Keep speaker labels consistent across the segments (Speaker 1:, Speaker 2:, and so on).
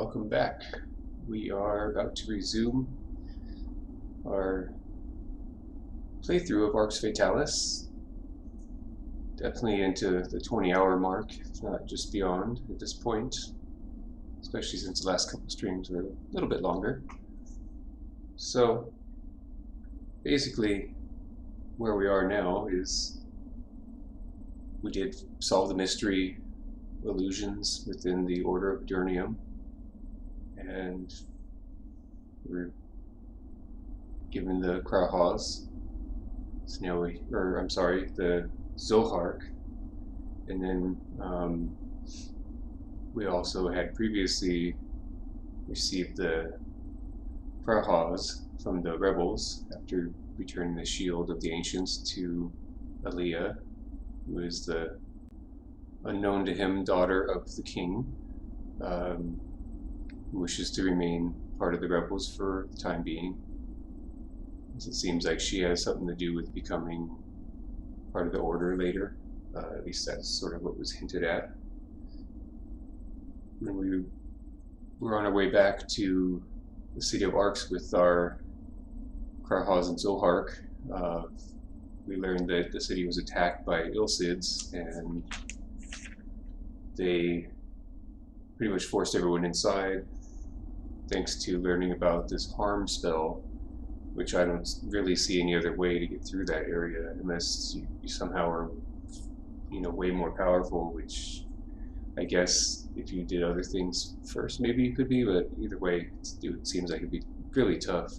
Speaker 1: Welcome back. We are about to resume our playthrough of Arx Fatalis. Definitely into the 20-hour mark, if not just beyond at this point, especially since the last couple streams were a little bit longer. So basically where we are now is we did solve the mystery illusions within the Order of Durnium, and we're given the Krahaz. So now the Zohark, and then we also had previously received the Krahaz from the rebels after returning the shield of the ancients to Aliyah, who is the unknown to him daughter of the king, who wishes to remain part of the rebels for the time being. It seems like she has something to do with becoming part of the order later. At least that's sort of what was hinted at. When we were on our way back to the city of Arx with our Krahaz and Zohark, we learned that the city was attacked by Ilsids, and they pretty much forced everyone inside, thanks to learning about this harm spell, which I don't really see any other way to get through that area unless you somehow are, way more powerful, which I guess if you did other things first, maybe you could be, but either way, it seems like it'd be really tough,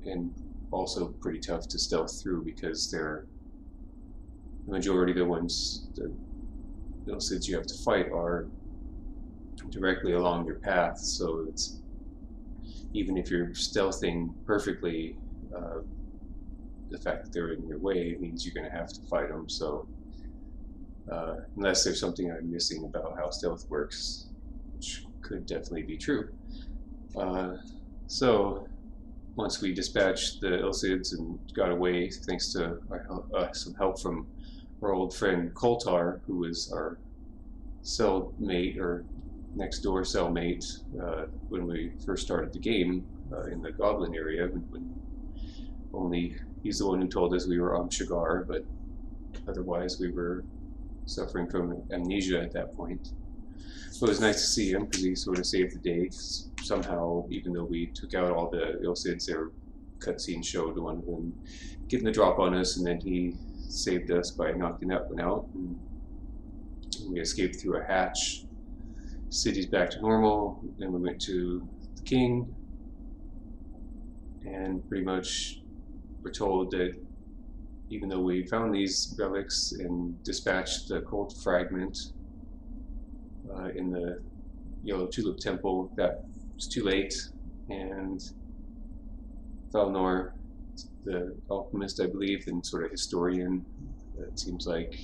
Speaker 1: and also pretty tough to stealth through, because the majority of the ones, the Ilsids you have to fight are directly along your path, so it's, even if you're stealthing perfectly, the fact that they're in your way means you're going to have to fight them. So unless there's something I'm missing about how stealth works, which could definitely be true. So once we dispatched the Ilsids and got away, thanks to some help from our old friend Koltar, who was our cellmate, or next door cellmate, when we first started the game in the Goblin area, when only he's the one who told us we were Shigar, but otherwise we were suffering from amnesia at that point. So it was nice to see him, because he sort of saved the day. Somehow, even though we took out all the Ilsids, their cutscene showed one of them getting the drop on us, and then he saved us by knocking that one out. And we escaped through a hatch. City's back to normal. Then we went to the king, and pretty much we're told that even though we found these relics and dispatched the cold fragment in the Yellow Tulip Temple, that was too late, and Thalnor, the alchemist, I believe, and sort of historian, it seems like,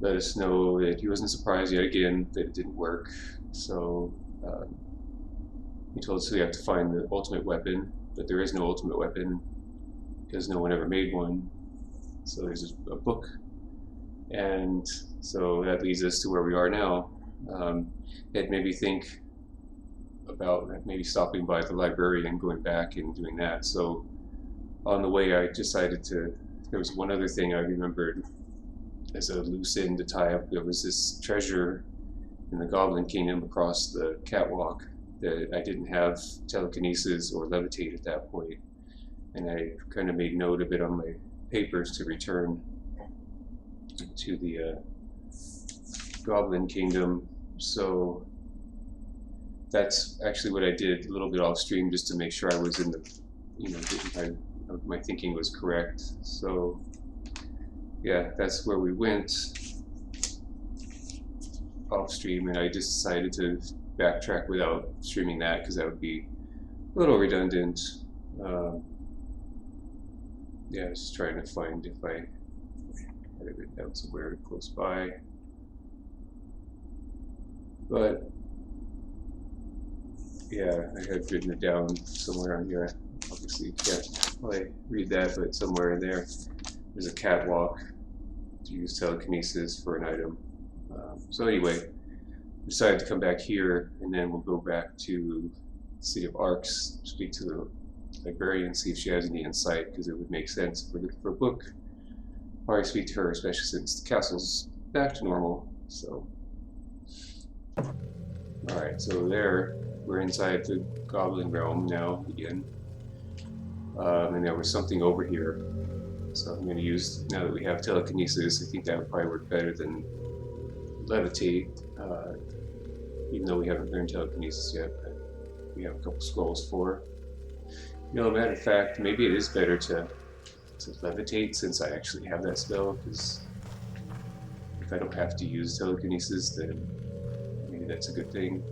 Speaker 1: let us know that he wasn't surprised yet again that it didn't work. So he told us we have to find the ultimate weapon, but there is no ultimate weapon because no one ever made one. So there's a book, and so that leads us to where we are now. It made me think about maybe stopping by the library and going back and doing that. So on the way, I decided there was one other thing I remembered as a loose end to tie up. There was this treasure in the Goblin Kingdom across the catwalk that I didn't have telekinesis or levitate at that point, and I kind of made note of it on my papers to return to the Goblin Kingdom. So that's actually what I did a little bit off stream, just to make sure I was in the, my thinking was correct. So yeah, that's where we went off stream, and I just decided to backtrack without streaming that, because that would be a little redundant. Yeah, I was just trying to find if I had it written down somewhere close by. But yeah, I had written it down somewhere on here. Obviously, can't probably read that, but somewhere in there, there's a catwalk to use telekinesis for an item. So anyway, decided to come back here, and then we'll go back to the city of Arx, speak to the librarian, see if she has any insight, because it would make sense if we're looking for a book. Probably speak to her, especially since the castle's back to normal. So, alright, so there, we're inside the Goblin Realm now again. And there was something over here. So I'm going to use, now that we have telekinesis, I think that would probably work better than levitate, even though we haven't learned telekinesis yet, but we have a couple scrolls for. You know, matter of fact, maybe it is better to levitate since I actually have that spell, because if I don't have to use telekinesis, then maybe that's a good thing.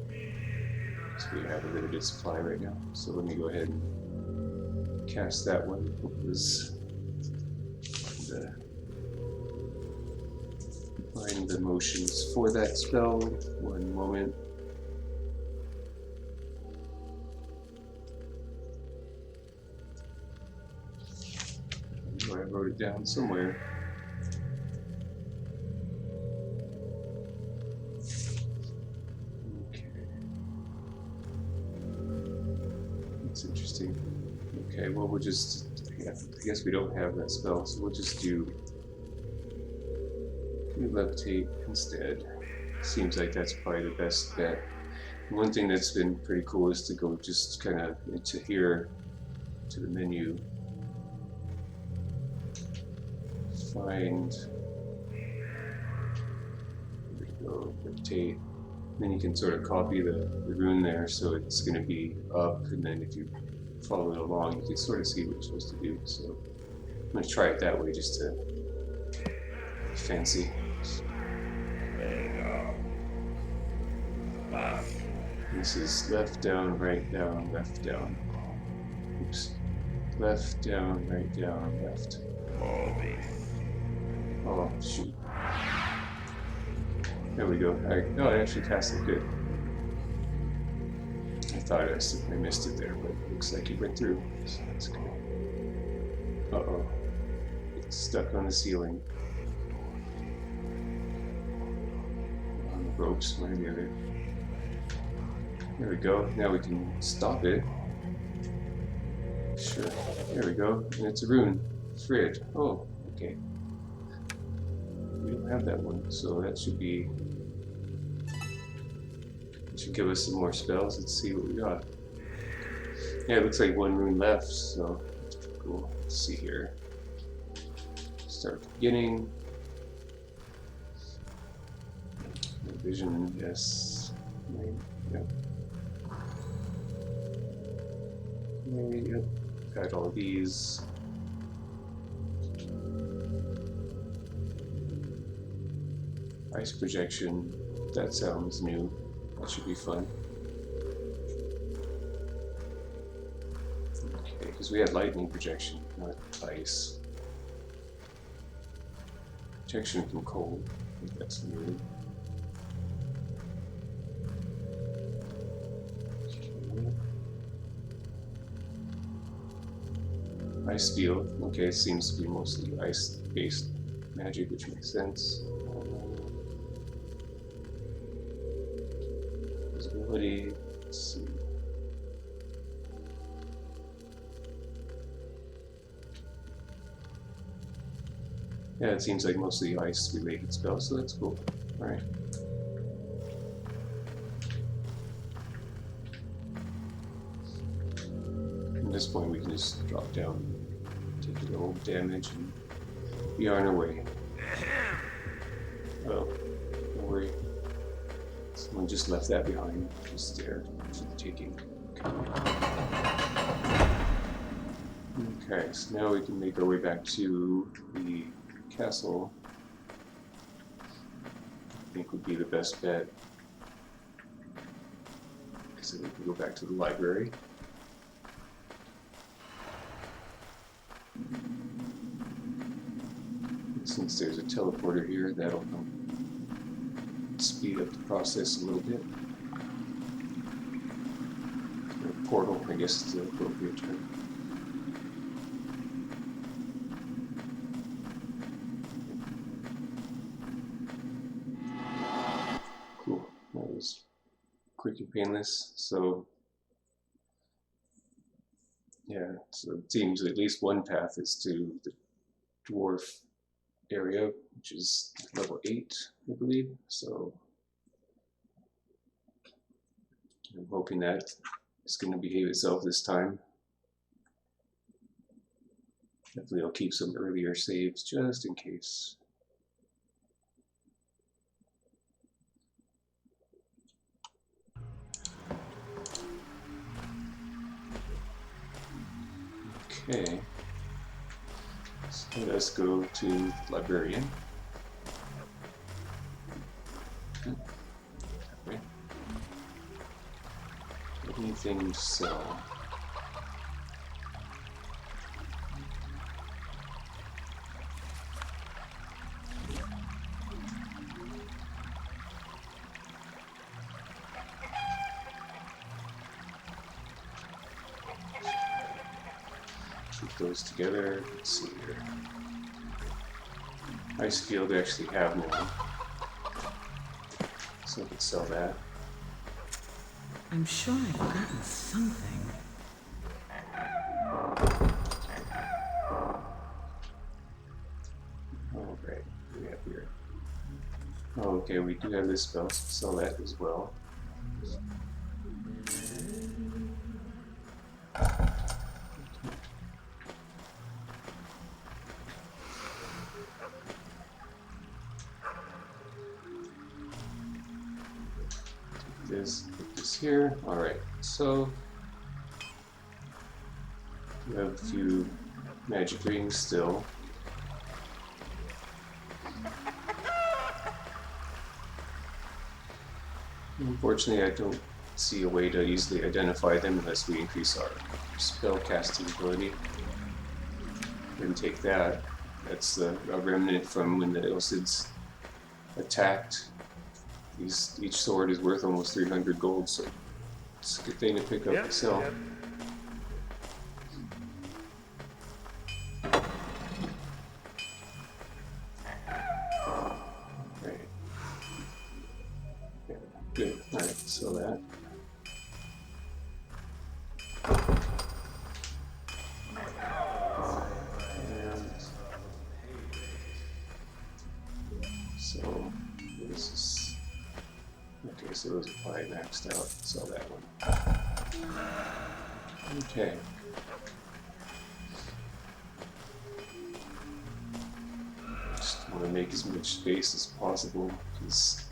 Speaker 1: So we have a limited supply right now. So let me go ahead and cast that one. Find the motions for that spell. One moment. I wrote it down somewhere. Okay. That's interesting. Okay, well we'll just, I guess we don't have that spell, so we'll just do levitate instead. Seems like that's probably the best bet. One thing that's been pretty cool is to go just kind of into here, to the menu. Find, there we go, levitate. Then you can sort of copy the rune there, so it's going to be up, and then if you follow it along, you can sort of see what you're supposed to do. So I'm going to try it that way just to be fancy. This is left down, right down, left down. Oops. Left down, right down, left. Oh, shoot. There we go. No, I actually cast it good. I thought I missed it there, but it looks like it went through. So that's good. Uh-oh. It's stuck on the ceiling. On the ropes, one or the other. There we go. Now we can stop it. Sure. There we go. And it's a rune. Frid. Oh, okay. We don't have that one, so that should be... It should give us some more spells. Let's see what we got. Yeah, it looks like one rune left, so cool. Let's see here. Start at the beginning. Vision, yes. Yep. Yep. Got all these. Ice projection. That sounds new. That should be fun. Okay, because we had lightning projection, not ice. Protection from cold. I think that's new. Ice field. Okay, it seems to be mostly ice-based magic, which makes sense. Visibility. Let's see. Yeah, it seems like mostly ice-related spells, so that's cool. All right. At this point, we can just drop down, take a little damage, and be on our way. Oh, don't worry. Someone just left that behind, just there for the taking. Okay, so now we can make our way back to the castle. I think would be the best bet. Because then we can go back to the library. Since there's a teleporter here, that'll help speed up the process a little bit. Or portal, I guess is the appropriate term. Cool, that was painless. So yeah, so it seems at least one path is to the dwarf area, which is level 8, I believe. So I'm hoping that it's going to behave itself this time. Definitely I'll keep some earlier saves just in case. Okay, so let's go to Librarian. Okay. Anything to sell? Keep those together. Let's see here. Ice Field actually have one, so I could sell that.
Speaker 2: I'm sure I've forgotten something.
Speaker 1: Oh, great. What do we have here? Oh, okay, we do have this spell, so sell that as well. Put this here. Alright, so we have a few magic rings still. Unfortunately, I don't see a way to easily identify them unless we increase our spell casting ability. Then take that. That's a remnant from when the Ilcids attacked. Each sword is worth almost 300 gold, so it's a good thing to pick up and sell.
Speaker 3: Yep.
Speaker 1: Right. Yeah, good. Alright, sell that. And so this is okay, so those are probably maxed out. Sell that one. Okay. Just want to make as much space as possible because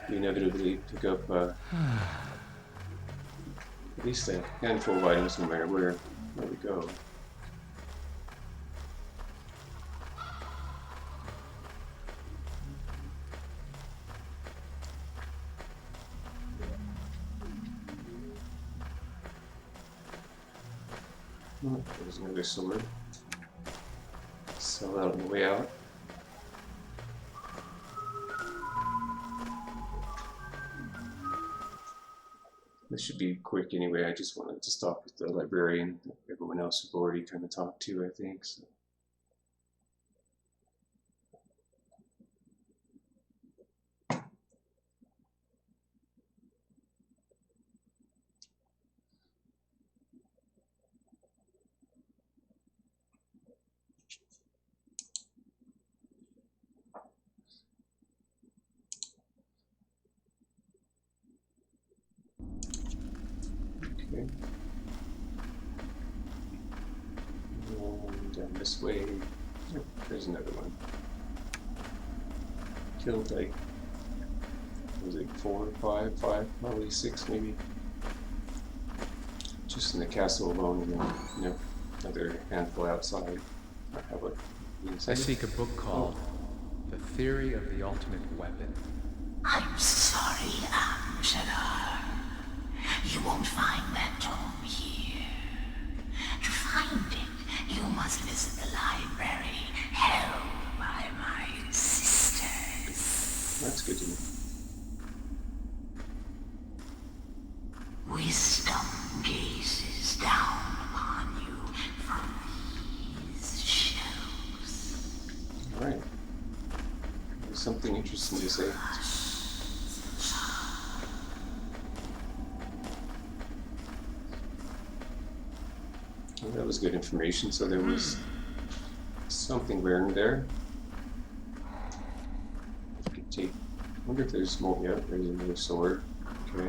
Speaker 1: we inevitably pick up at least a handful of items no matter where we go. Oh, there's another sword. Sell that on the way out. This should be quick anyway. I just wanted to stop with the librarian. Everyone else we've already kind of talked to, I think. So. Okay. And down this way. Yep, there's another one. Killed like, was it 4 or 5, probably 6 maybe. Just in the castle alone, and then another handful outside.
Speaker 4: I seek a book called The Theory of the Ultimate Weapon.
Speaker 2: I'm sorry, Angela. You won't find that tome here. To find it, you must visit the library held by my sisters.
Speaker 1: That's good to know.
Speaker 2: Wisdom gazes down upon you from these shelves.
Speaker 1: Alright. There's something interesting to say. Well, that was good information. So there was something wearing there. I could take. I wonder if there's more. Yeah, there's another sword. Okay.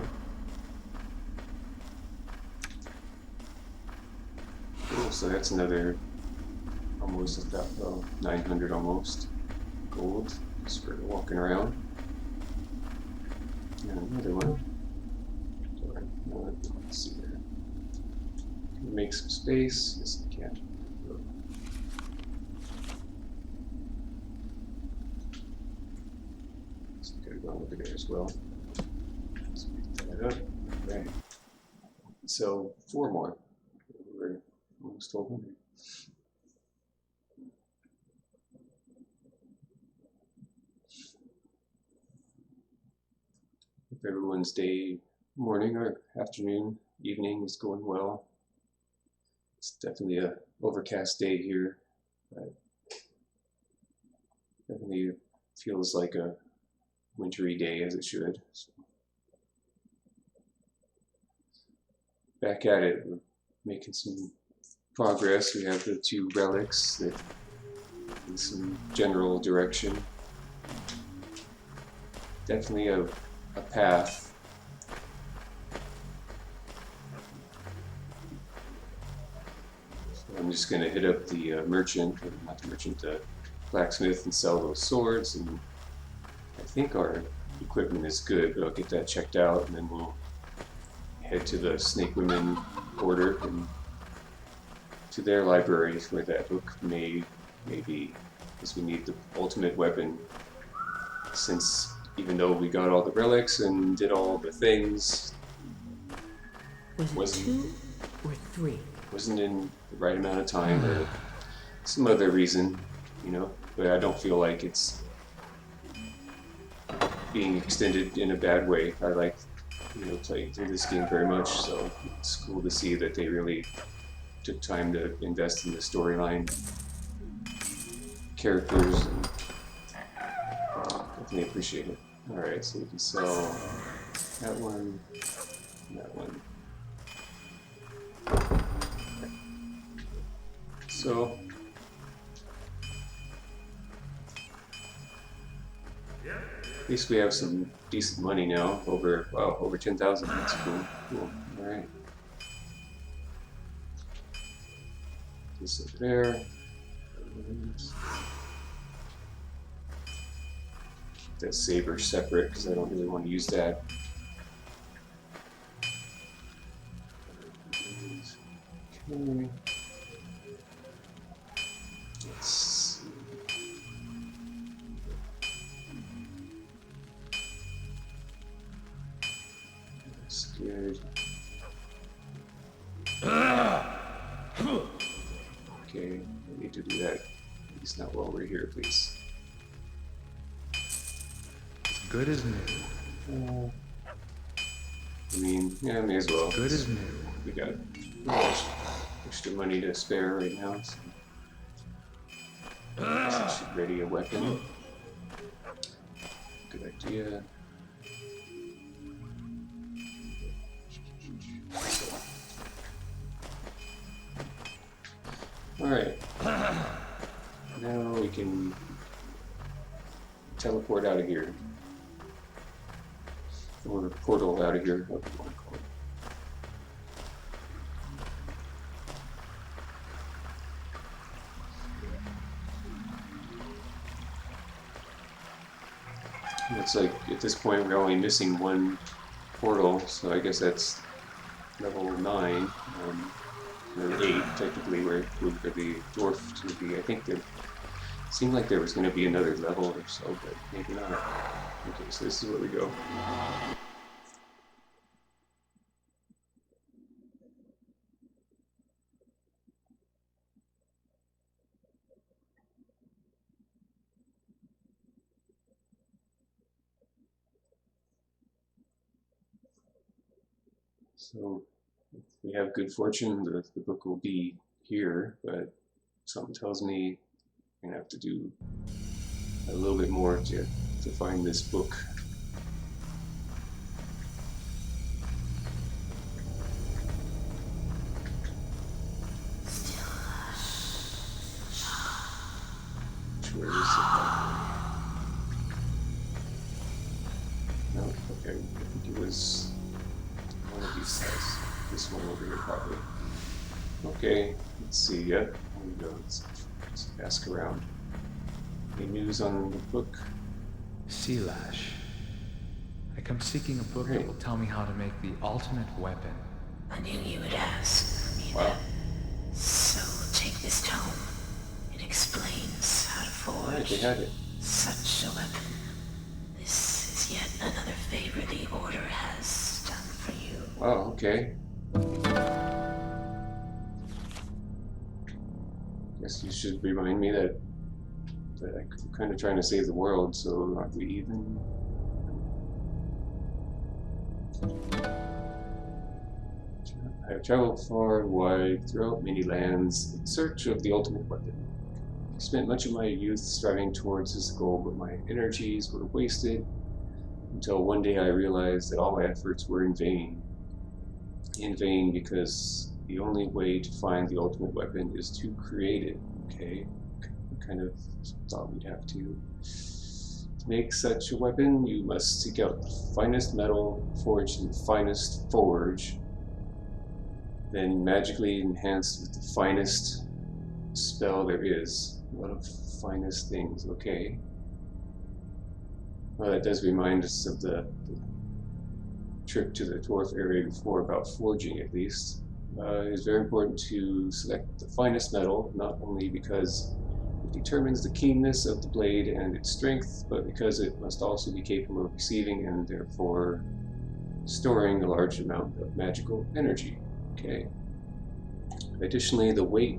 Speaker 1: Cool. So that's another almost 900 almost gold just for walking around. And another one. Let's see there. Can we make some space? Yes, I can. So I gotta go over there as well. Let's pick that up. Okay. So 4 more. We're almost 1,200. Hope everyone's day, morning or afternoon, evening is going well. It's definitely a overcast day here, but definitely feels like a wintry day as it should. So back at it, we're making some progress. We have the 2 relics that in some general direction. Definitely a path. So I'm just going to hit up the merchant, or not the merchant, the blacksmith, and sell those swords. And I think our equipment is good, but I'll get that checked out, and then we'll head to the Snake Women Order and to their library where that book may be, because we need the ultimate weapon. Since even though we got all the relics and did all the things,
Speaker 2: Was it 2 or 3?
Speaker 1: wasn't in the right amount of time or some other reason, you know. But I don't feel like it's being extended in a bad way. I like, you know, playing through this game very much, so it's cool to see that they really took time to invest in the storyline, characters, and definitely appreciate it. Alright, so we can sell that one, and that one. So, at least we have some decent money now, over 10,000, that's cool. Alright. This up there. Keep that saber separate because I don't really want to use that. Okay. Let's see. That's good. Okay, I need to do that. It's not while we're here, please.
Speaker 4: As good as new.
Speaker 1: I mean, yeah, may as well.
Speaker 4: As good as new.
Speaker 1: We got extra money to spare right now, so I should ready a weapon. Good idea. Alright. Now we can teleport out of here. Or portal out of here, whatever you want to call it. Looks like at this point we're only missing 1 portal, so I guess that's level 9, or 8 technically, where for the dwarf to be. I think it seemed like there was going to be another level or so, but maybe not. Okay, so this is where we go. So if we have good fortune, the book will be here, but something tells me I'm going to have to do a little bit more to find this book. was one of these guys. This one over here, probably. Okay, let's see. Yeah, here we go. Let's ask around. Any news on the book?
Speaker 4: Sea Lash. I come seeking a book that will tell me how to make the ultimate weapon.
Speaker 2: I knew you would ask, Amina.
Speaker 1: Wow.
Speaker 2: So take this tome. It explains how to forge
Speaker 1: Alright, they had it.
Speaker 2: such a weapon. This is yet another favor the Order has done for you.
Speaker 1: Oh, okay. Guess you should remind me that I'm kind of trying to save the world, so aren't we even? I have traveled far and wide throughout many lands in search of the ultimate weapon. I spent much of my youth striving towards this goal, but my energies were wasted until one day I realized that all my efforts were in vain. In vain because the only way to find the ultimate weapon is to create it. Okay, I kind of thought we'd have to. To make such a weapon, you must seek out the finest metal forged in the finest forge, then magically enhanced with the finest spell there is. A lot of finest things, okay. Well, that does remind us of the trip to the dwarf area before about forging, at least. It is very important to select the finest metal, not only because it determines the keenness of the blade and its strength, but because it must also be capable of receiving and therefore storing a large amount of magical energy. Okay. Additionally, the weight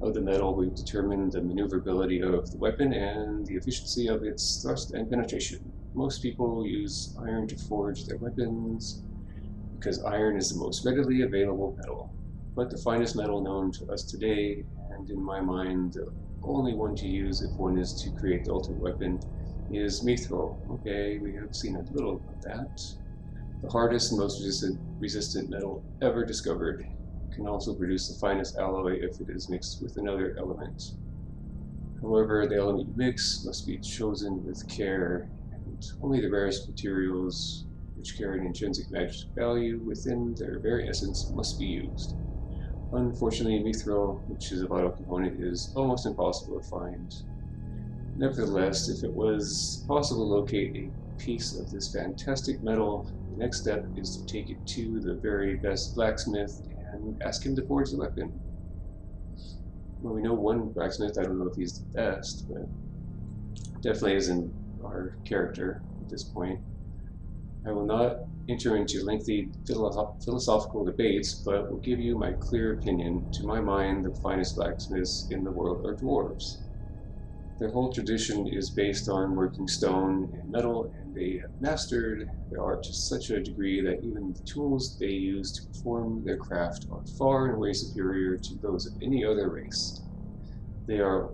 Speaker 1: of the metal will determine the maneuverability of the weapon and the efficiency of its thrust and penetration. Most people use iron to forge their weapons because iron is the most readily available metal. But the finest metal known to us today, and in my mind the only one to use if one is to create the ultimate weapon, is mithril. Okay, we have seen a little of that. The hardest and most resistant metal ever discovered. It can also produce the finest alloy if it is mixed with another element. However, the element you mix must be chosen with care, and only the rarest materials which carry an intrinsic magic value within their very essence must be used. Unfortunately, mithril, which is a vital component, is almost impossible to find. Nevertheless, if it was possible to locate a piece of this fantastic metal, the next step is to take it to the very best blacksmith and ask him to forge the weapon. Well, we know one blacksmith. I don't know if he's the best, but definitely isn't our character at this point. I will not enter into lengthy philosophical debates, but will give you my clear opinion. To my mind, the finest blacksmiths in the world are dwarves. Their whole tradition is based on working stone and metal, and they have mastered their art to such a degree that even the tools they use to perform their craft are far and away superior to those of any other race. They are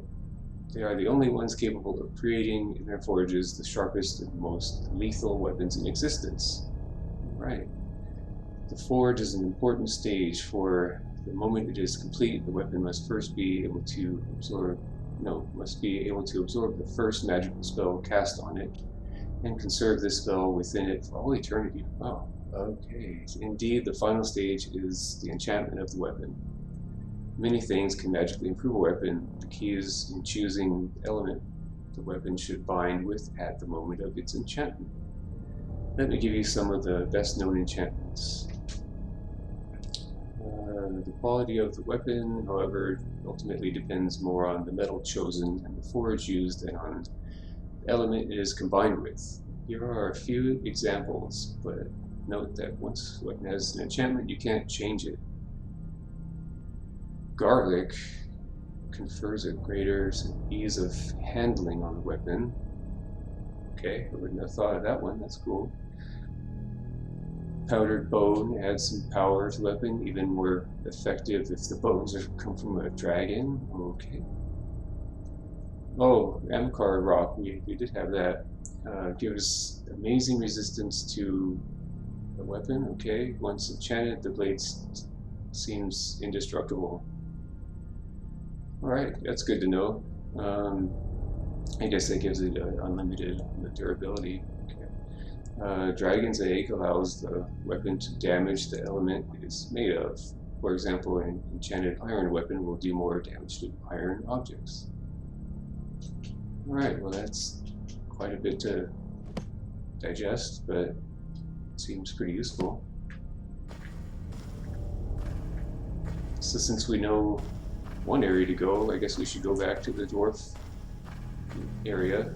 Speaker 1: the only ones capable of creating in their forges the sharpest and most lethal weapons in existence. Right. The forge is an important stage, for the moment it is complete, the weapon must first be able to absorb the first magical spell cast on it, and conserve this spell within it for all eternity. Oh, okay. Indeed, the final stage is the enchantment of the weapon. Many things can magically improve a weapon. The key is in choosing the element the weapon should bind with at the moment of its enchantment. Let me give you some of the best known enchantments. The quality of the weapon, however, ultimately depends more on the metal chosen and the forge used than on the element it is combined with. Here are a few examples, but note that once a weapon has an enchantment, you can't change it. Garlic confers a greater ease of handling on the weapon. Okay, I wouldn't have thought of that one, that's cool. Powdered bone adds some power to the weapon, even more effective if the bones come from a dragon. Okay. Oh, Amkar rock, we did have that. Gives amazing resistance to the weapon. Okay, once enchanted, the blade seems indestructible. Alright, that's good to know. I guess that gives it unlimited durability. Okay. Dragon's egg allows the weapon to damage the element it is made of. For example, an enchanted iron weapon will do more damage to iron objects. Alright, well that's quite a bit to digest, but it seems pretty useful. So since we know one area to go, I guess we should go back to the dwarf area.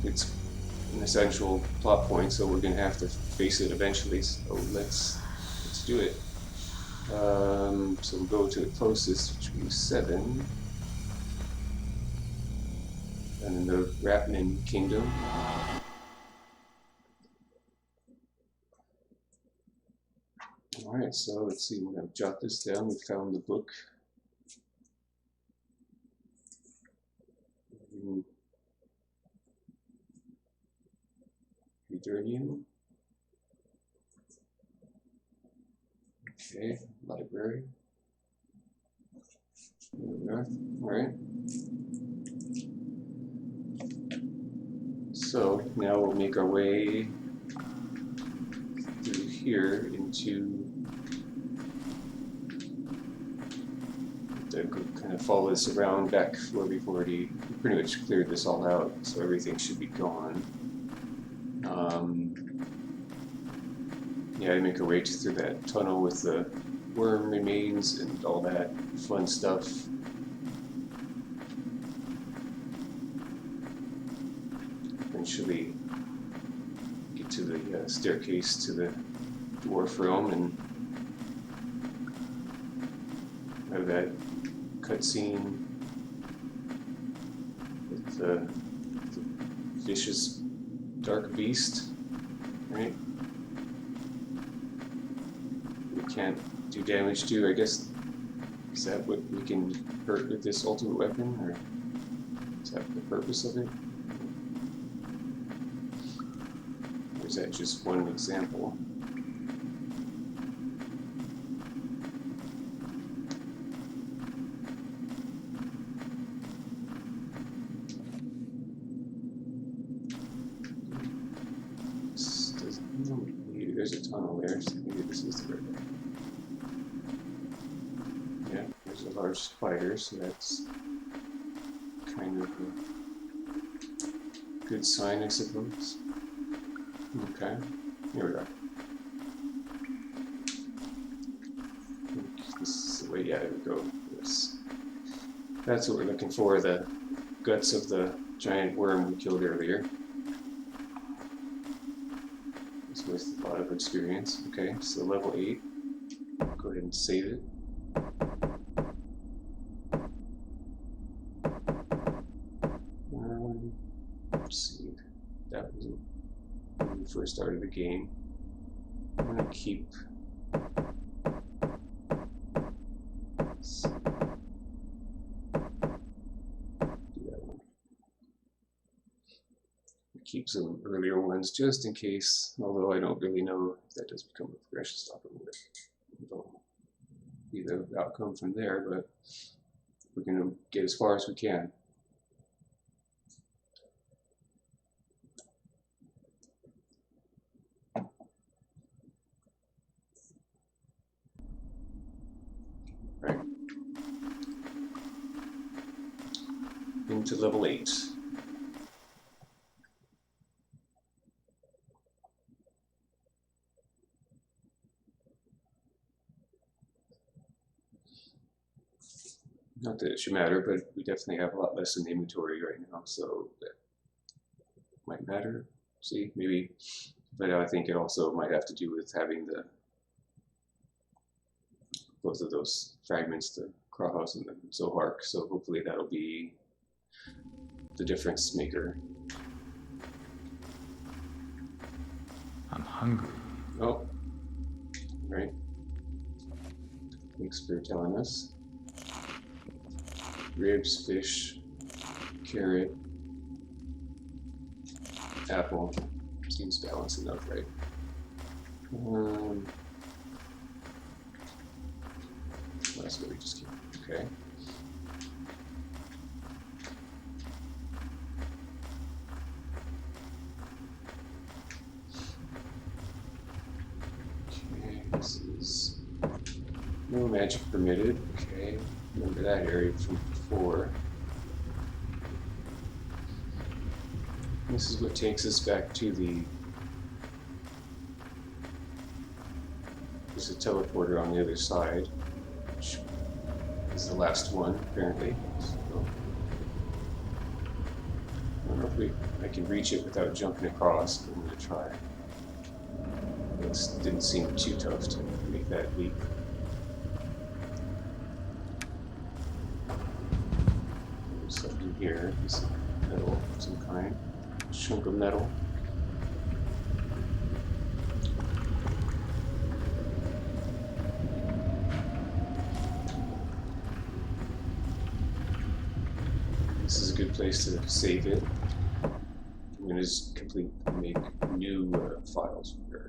Speaker 1: It's an essential plot point, so we're going to have to face it eventually. So let's do it. So we'll go to the closest, which would be 7, and then the Rapnin Kingdom. All right, so let's see. We're going to jot this down. We found the book. Returnium. Okay, library. North. Alright. So now we'll make our way through here into the kind of follow this around back where we've already pretty much cleared this all out, so everything should be gone. Yeah, I make our way through that tunnel with the worm remains and all that fun stuff. Eventually get to the staircase to the Dwarf Room and have that cutscene with the vicious dark beast, right? We can't do damage to, I guess. Is that what we can hurt with this ultimate weapon, or is that the purpose of it? Or is that just one example? There's a tunnel there, so maybe this is the right way. Yeah, there's a large spider, so that's kind of a good sign, I suppose. Okay, here we are. This is the way, yeah, there we go. Yes. That's what we're looking for, the guts of the giant worm we killed earlier. With a lot of experience. Okay, so level 8. Go ahead and save it. Let's see. That was when we first started the game. I'm gonna keep. Keep some earlier ones just in case, although I don't really know if that does become a progression stopper. It'll be the outcome from there, but we're going to get as far as we can. Right. Into level 8. Not that it should matter, but we definitely have a lot less in the inventory right now, so that might matter. See, maybe, but I think it also might have to do with having the both of those fragments, the Krahos and the Zohark, so hopefully that'll be the difference maker.
Speaker 4: I'm hungry.
Speaker 1: Oh, right. Thanks for telling us. Ribs, fish, carrot, apple. Seems balanced enough, right? That's what we just keep. Okay. No magic permitted. Okay, remember that area from before. This is what takes us back to the... There's a teleporter on the other side, which is the last one, apparently. So, I don't know if I can reach it without jumping across, but I'm going to try. It didn't seem too tough to make that leap. There's something here. This metal of some kind. A chunk of metal. This is a good place to save it. I'm going to just make new files for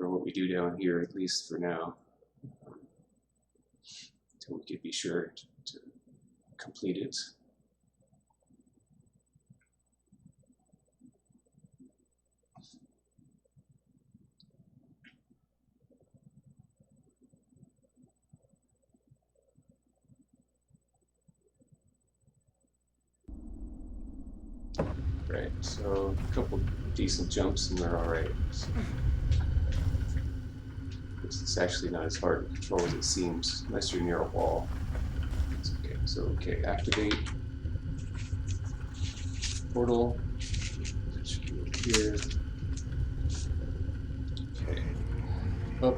Speaker 1: what we do down here, at least for now, until we can be sure to complete it. Right, so a couple decent jumps and we're alright. So it's actually not as hard to control as it seems, unless you're near a wall. It's okay. So, okay, activate portal. That should be over here. Okay, up,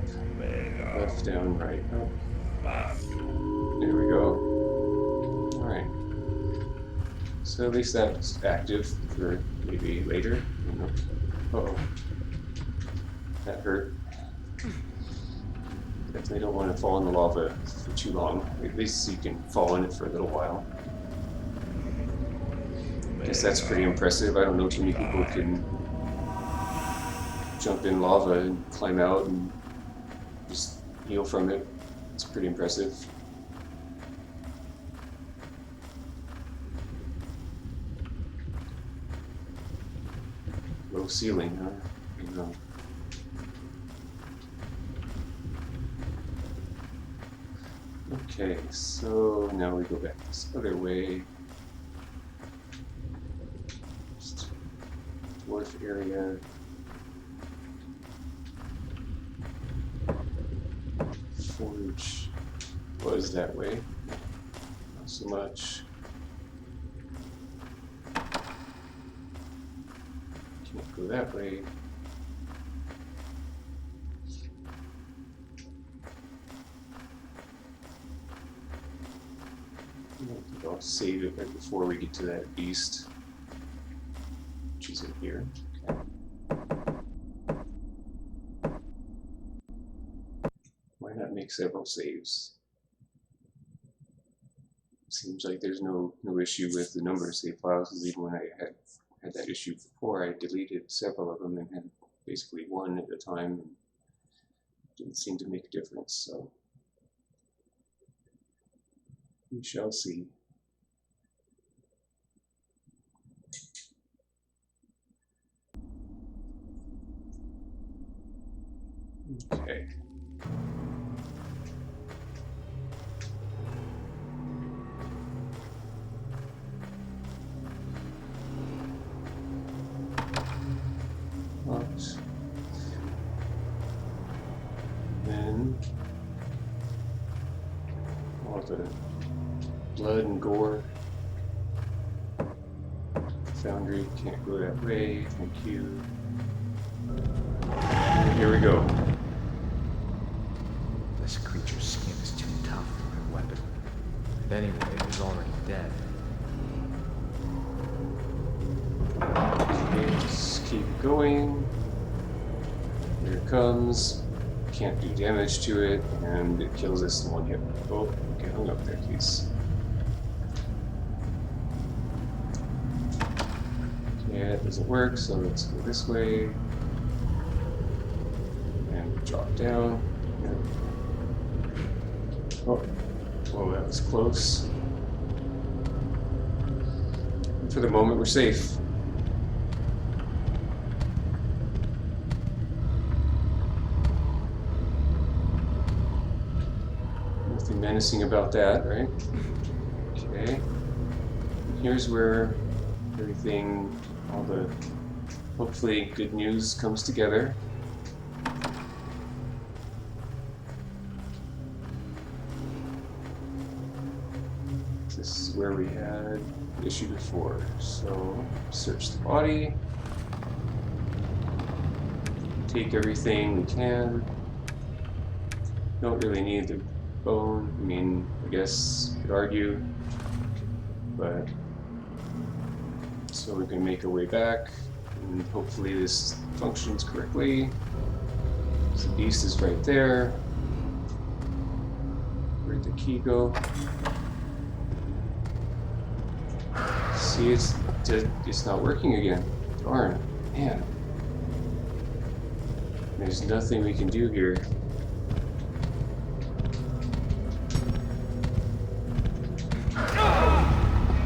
Speaker 1: left, down, right, up. There we go. Alright. So at least that's active for maybe later. Uh-oh. That hurt. Definitely don't want to fall in the lava for too long. At least you can fall in it for a little while. I guess that's pretty impressive. I don't know too many people who can jump in lava and climb out and just heal from it. It's pretty impressive. Low ceiling, huh? You know. Okay, so now we go back this other way. Just dwarf area. Forge was that way. Not so much. Can't go that way. I'll save it right before we get to that beast, which is in here. Okay. Why not make several saves? Seems like there's no issue with the number of save files, because even when I had that issue before, I deleted several of them and had basically one at a time, and it didn't seem to make a difference. So we shall see. Okay. Locked. Then all the blood and gore. Foundry can't go that way. Thank you. Here we go.
Speaker 4: This creature's skin is too tough for a weapon. And anyway, it was already dead.
Speaker 1: Okay, just keep going. Here it comes. Can't do damage to it, and it kills us in one hit. Oh, get hung up there, please. Yeah, it doesn't work, so let's go this way. And drop down. Oh, that was close. For the moment, we're safe. menacing about that, right? Okay. Here's where everything, all the hopefully good news comes together. This is where we had the issue before. So search the body. Take everything we can. Don't really need the bone. I mean, I guess you could argue, but so we can make our way back, and hopefully this functions correctly. So the beast is right there. Where'd the key go? See, it's not working again. Darn, man. There's nothing we can do here.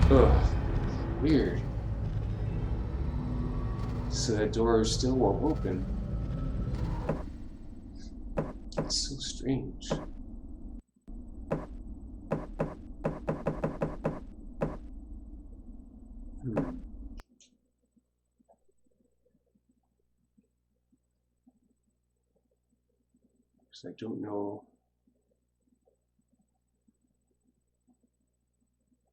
Speaker 1: Ugh, weird. So that door still won't open. It's so strange. I don't know,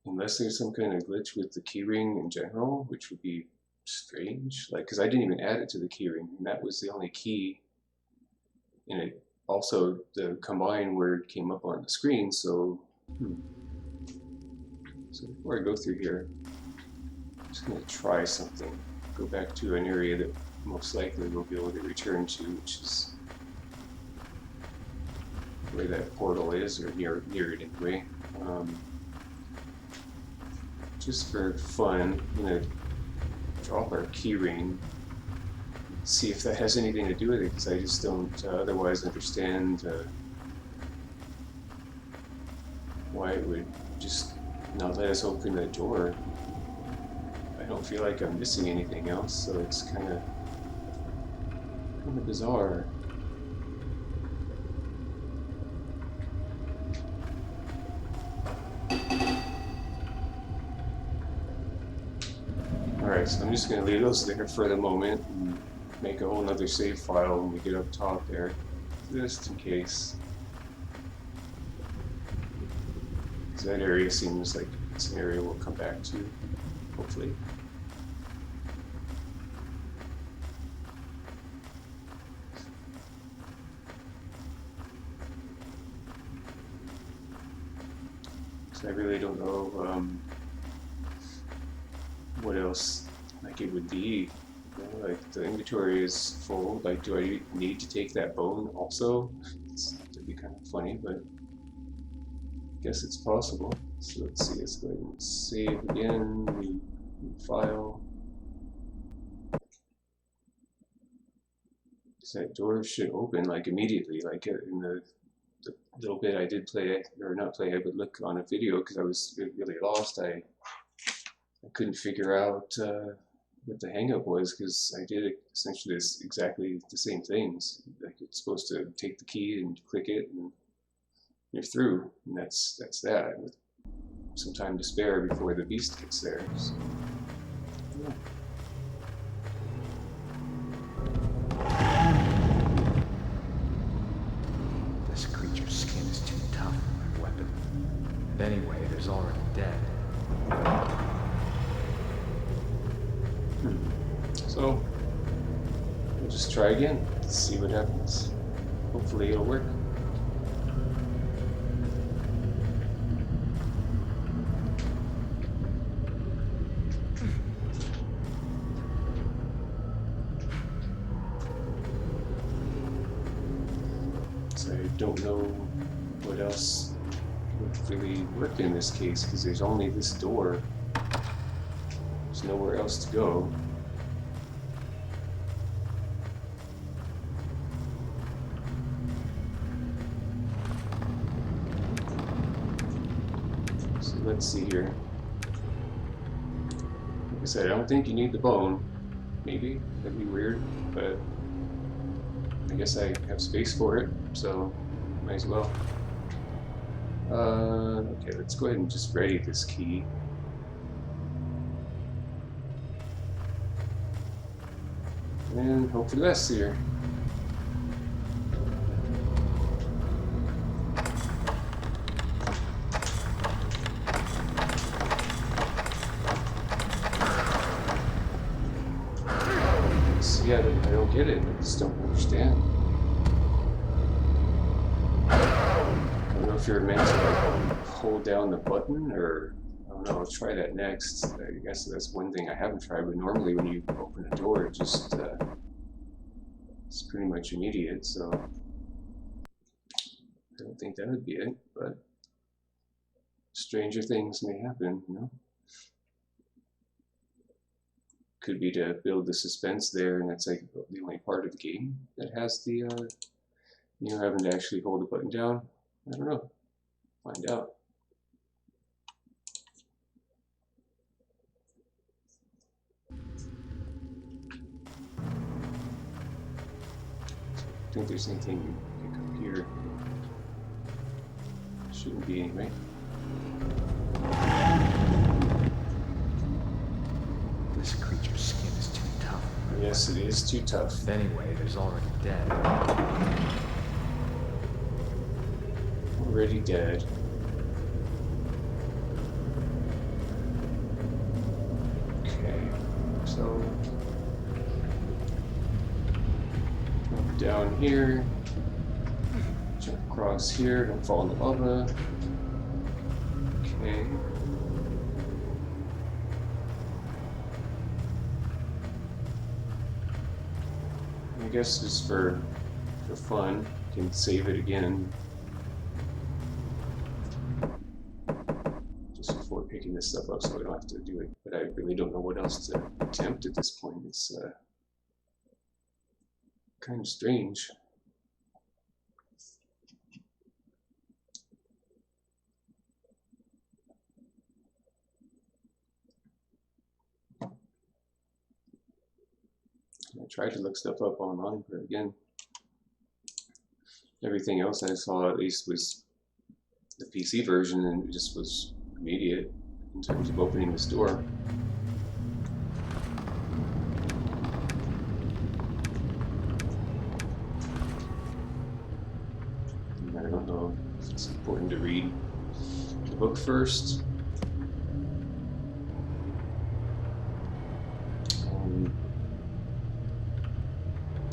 Speaker 1: unless there's some kind of glitch with the keyring in general, which would be strange, like, because I didn't even add it to the keyring, and that was the only key, and it also, the combine word came up on the screen, so so before I go through here, I'm just going to try something, go back to an area that most likely we'll be able to return to, which is where that portal is, or near it anyway. Just for fun, I'm going to drop our keyring, see if that has anything to do with it, because I just don't otherwise understand why it would just not let us open the door. I don't feel like I'm missing anything else, so it's kind of bizarre. Alright, so I'm just going to leave those there for the moment and make a whole nother save file when we get up top there, just in case. So that area seems like it's an area we'll come back to, hopefully. So I really don't know what else like it would be. You know, like the inventory is full. Like, do I need to take that bone also? That'd be kind of funny, but I guess it's possible. So let's see. Let's go ahead and save again. New file. So that door should open like immediately. Like in the little bit I did play, or not play, I would look on a video because I was really lost. I couldn't figure out what the hang-up was, because I did essentially exactly the same things. Like, it's supposed to take the key and click it and you're through, and that's that, with some time to spare before the beast gets there. So, yeah.
Speaker 4: This creature's skin is too tough for my weapon. And anyway, it is already dead.
Speaker 1: So, we'll just try again, see what happens. Hopefully it'll work. So I don't know what else would really work in this case, because there's only this door. There's nowhere else to go. Let's see here. Like I said, I don't think you need the bone. Maybe. That'd be weird, but I guess I have space for it, so might as well. Okay, let's go ahead and just ready this key. And hope for the best here. So yeah, I don't get it. I just don't understand. I don't know if you're meant to like hold down the button, or I don't know. I'll try that next. I guess that's one thing I haven't tried. But normally, when you open a door, it just it's pretty much immediate. So I don't think that would be it. But stranger things may happen, you know. Could be to build the suspense there, and that's like the only part of the game that has the you know, having to actually hold the button down. I don't know. Find out. I don't think there's anything you can pick up here. Shouldn't be anyway.
Speaker 4: This creature's skin is too tough.
Speaker 1: Yes, it is too tough.
Speaker 4: Anyway, it is already dead.
Speaker 1: Already dead. Okay, so jump down here, jump across here, don't fall in the lava. Okay. I guess just for fun, you can save it again. Just before picking this stuff up, so I don't have to do it. But I really don't know what else to attempt at this point. It's kind of strange. I tried to look stuff up online, but again, everything else I saw at least was the PC version, and it just was immediate in terms of opening this door. And I don't know if it's important to read the book first.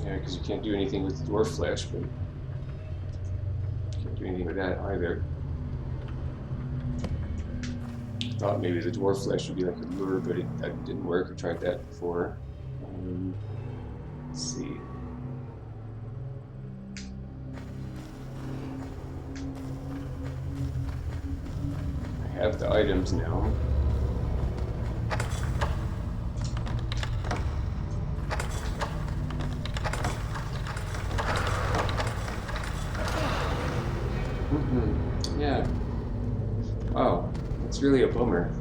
Speaker 1: Yeah, because you can't do anything with the dwarf flesh, but you can't do anything with that either. I thought maybe the dwarf flesh would be like a lure, but that didn't work. I tried that before. Let's see. I have the items now. Yeah. Wow, that's really a bummer.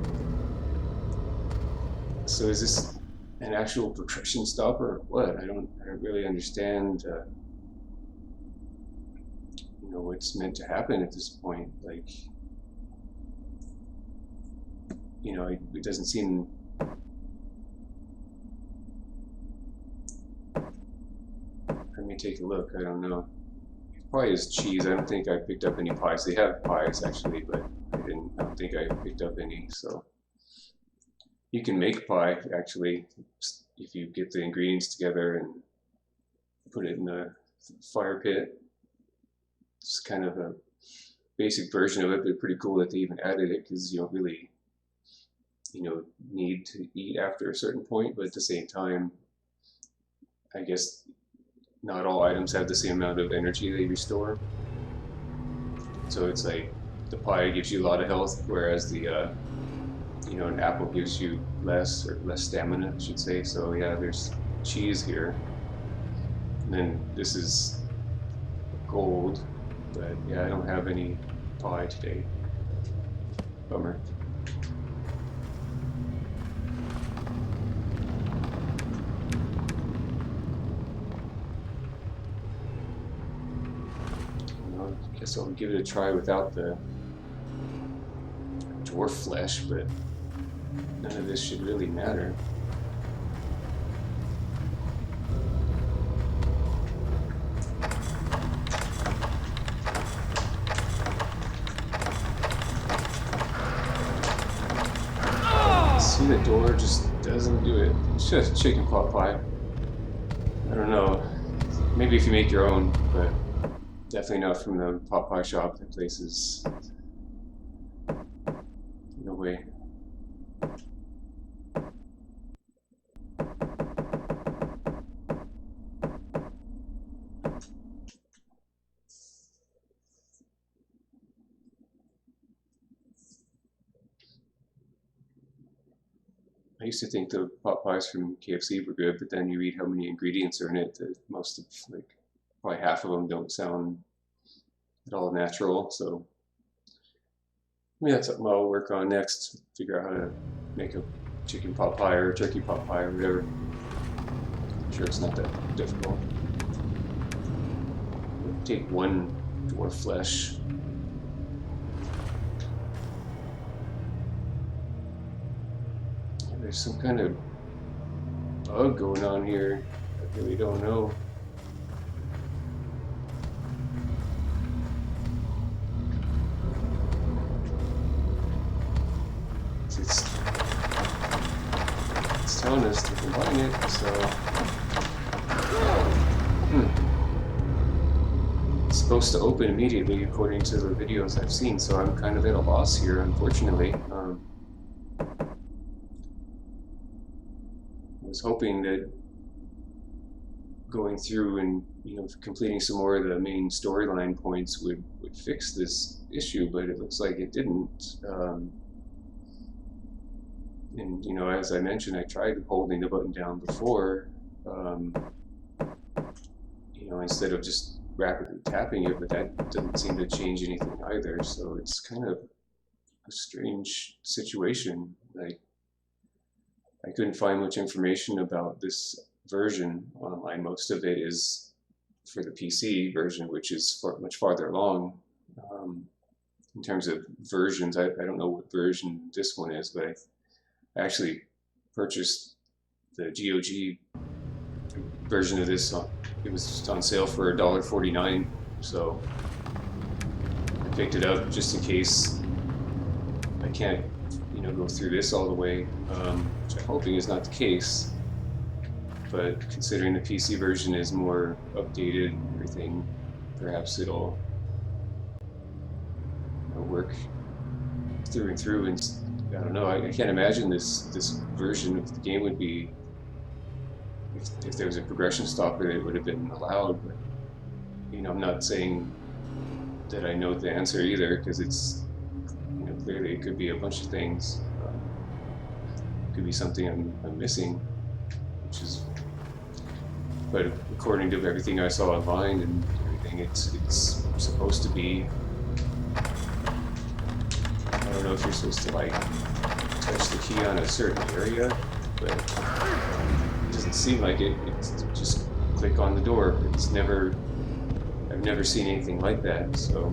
Speaker 1: So is this an actual progression stopper or what? I don't really understand. You know, what's meant to happen at this point. Like, you know, it doesn't seem. Let me take a look. I don't know. Probably is cheese. I don't think I picked up any pies. They have pies actually, but I don't think I picked up any. So you can make pie actually if you get the ingredients together and put it in the fire pit. It's kind of a basic version of it, but pretty cool that they even added it, because you don't really, you know, need to eat after a certain point. But at the same time, I guess not all items have the same amount of energy they restore. So it's like the pie gives you a lot of health, whereas the you know, an apple gives you less, or less stamina, I should say. So yeah, there's cheese here, and then this is gold, but yeah, I don't have any pie today. Bummer. Guess I'll give it a try without the dwarf flesh, but none of this should really matter. See, the door just doesn't do it. It's just chicken pot pie. I don't know. Maybe if you make your own, but definitely not from the pot pie shop. That place is no way. I used to think the pot pies from KFC were good, but then you read how many ingredients are in it. That most of, like, probably half of them don't sound at all natural. So maybe that's something I'll work on next. Figure out how to make a chicken pot pie or a turkey pot pie or whatever. I'm sure it's not that difficult. Take one dwarf flesh. There's some kind of bug going on here. I really don't know. It's telling us to combine it, so it's supposed to open immediately according to the videos I've seen, so I'm kind of at a loss here, unfortunately. I was hoping that going through and, you know, completing some more of the main storyline points would fix this issue, but it looks like it didn't. And, you know, as I mentioned, I tried holding the button down before, you know, instead of just rapidly tapping it, but that doesn't seem to change anything either. So it's kind of a strange situation. Like, I couldn't find much information about this version online. Most of it is for the PC version, which is much farther along. In terms of versions, I don't know what version this one is, but I actually purchased the GOG version of this. It was on sale for $1.49, so I picked it up just in case I can't, you know, go through this all the way, which I'm hoping is not the case. But considering the PC version is more updated and everything, perhaps it'll work through and through. And I don't know. I can't imagine this version of the game would be, if there was a progression stopper, it would have been allowed. But, you know, I'm not saying that I know the answer either, because it's, you know, clearly it could be a bunch of things. It could be something I'm missing, which is. But according to everything I saw online and everything, it's supposed to be. I don't know if you're supposed to, like, touch the key on a certain area, but it doesn't seem like it. It's just click on the door. It's never. I've never seen anything like that. So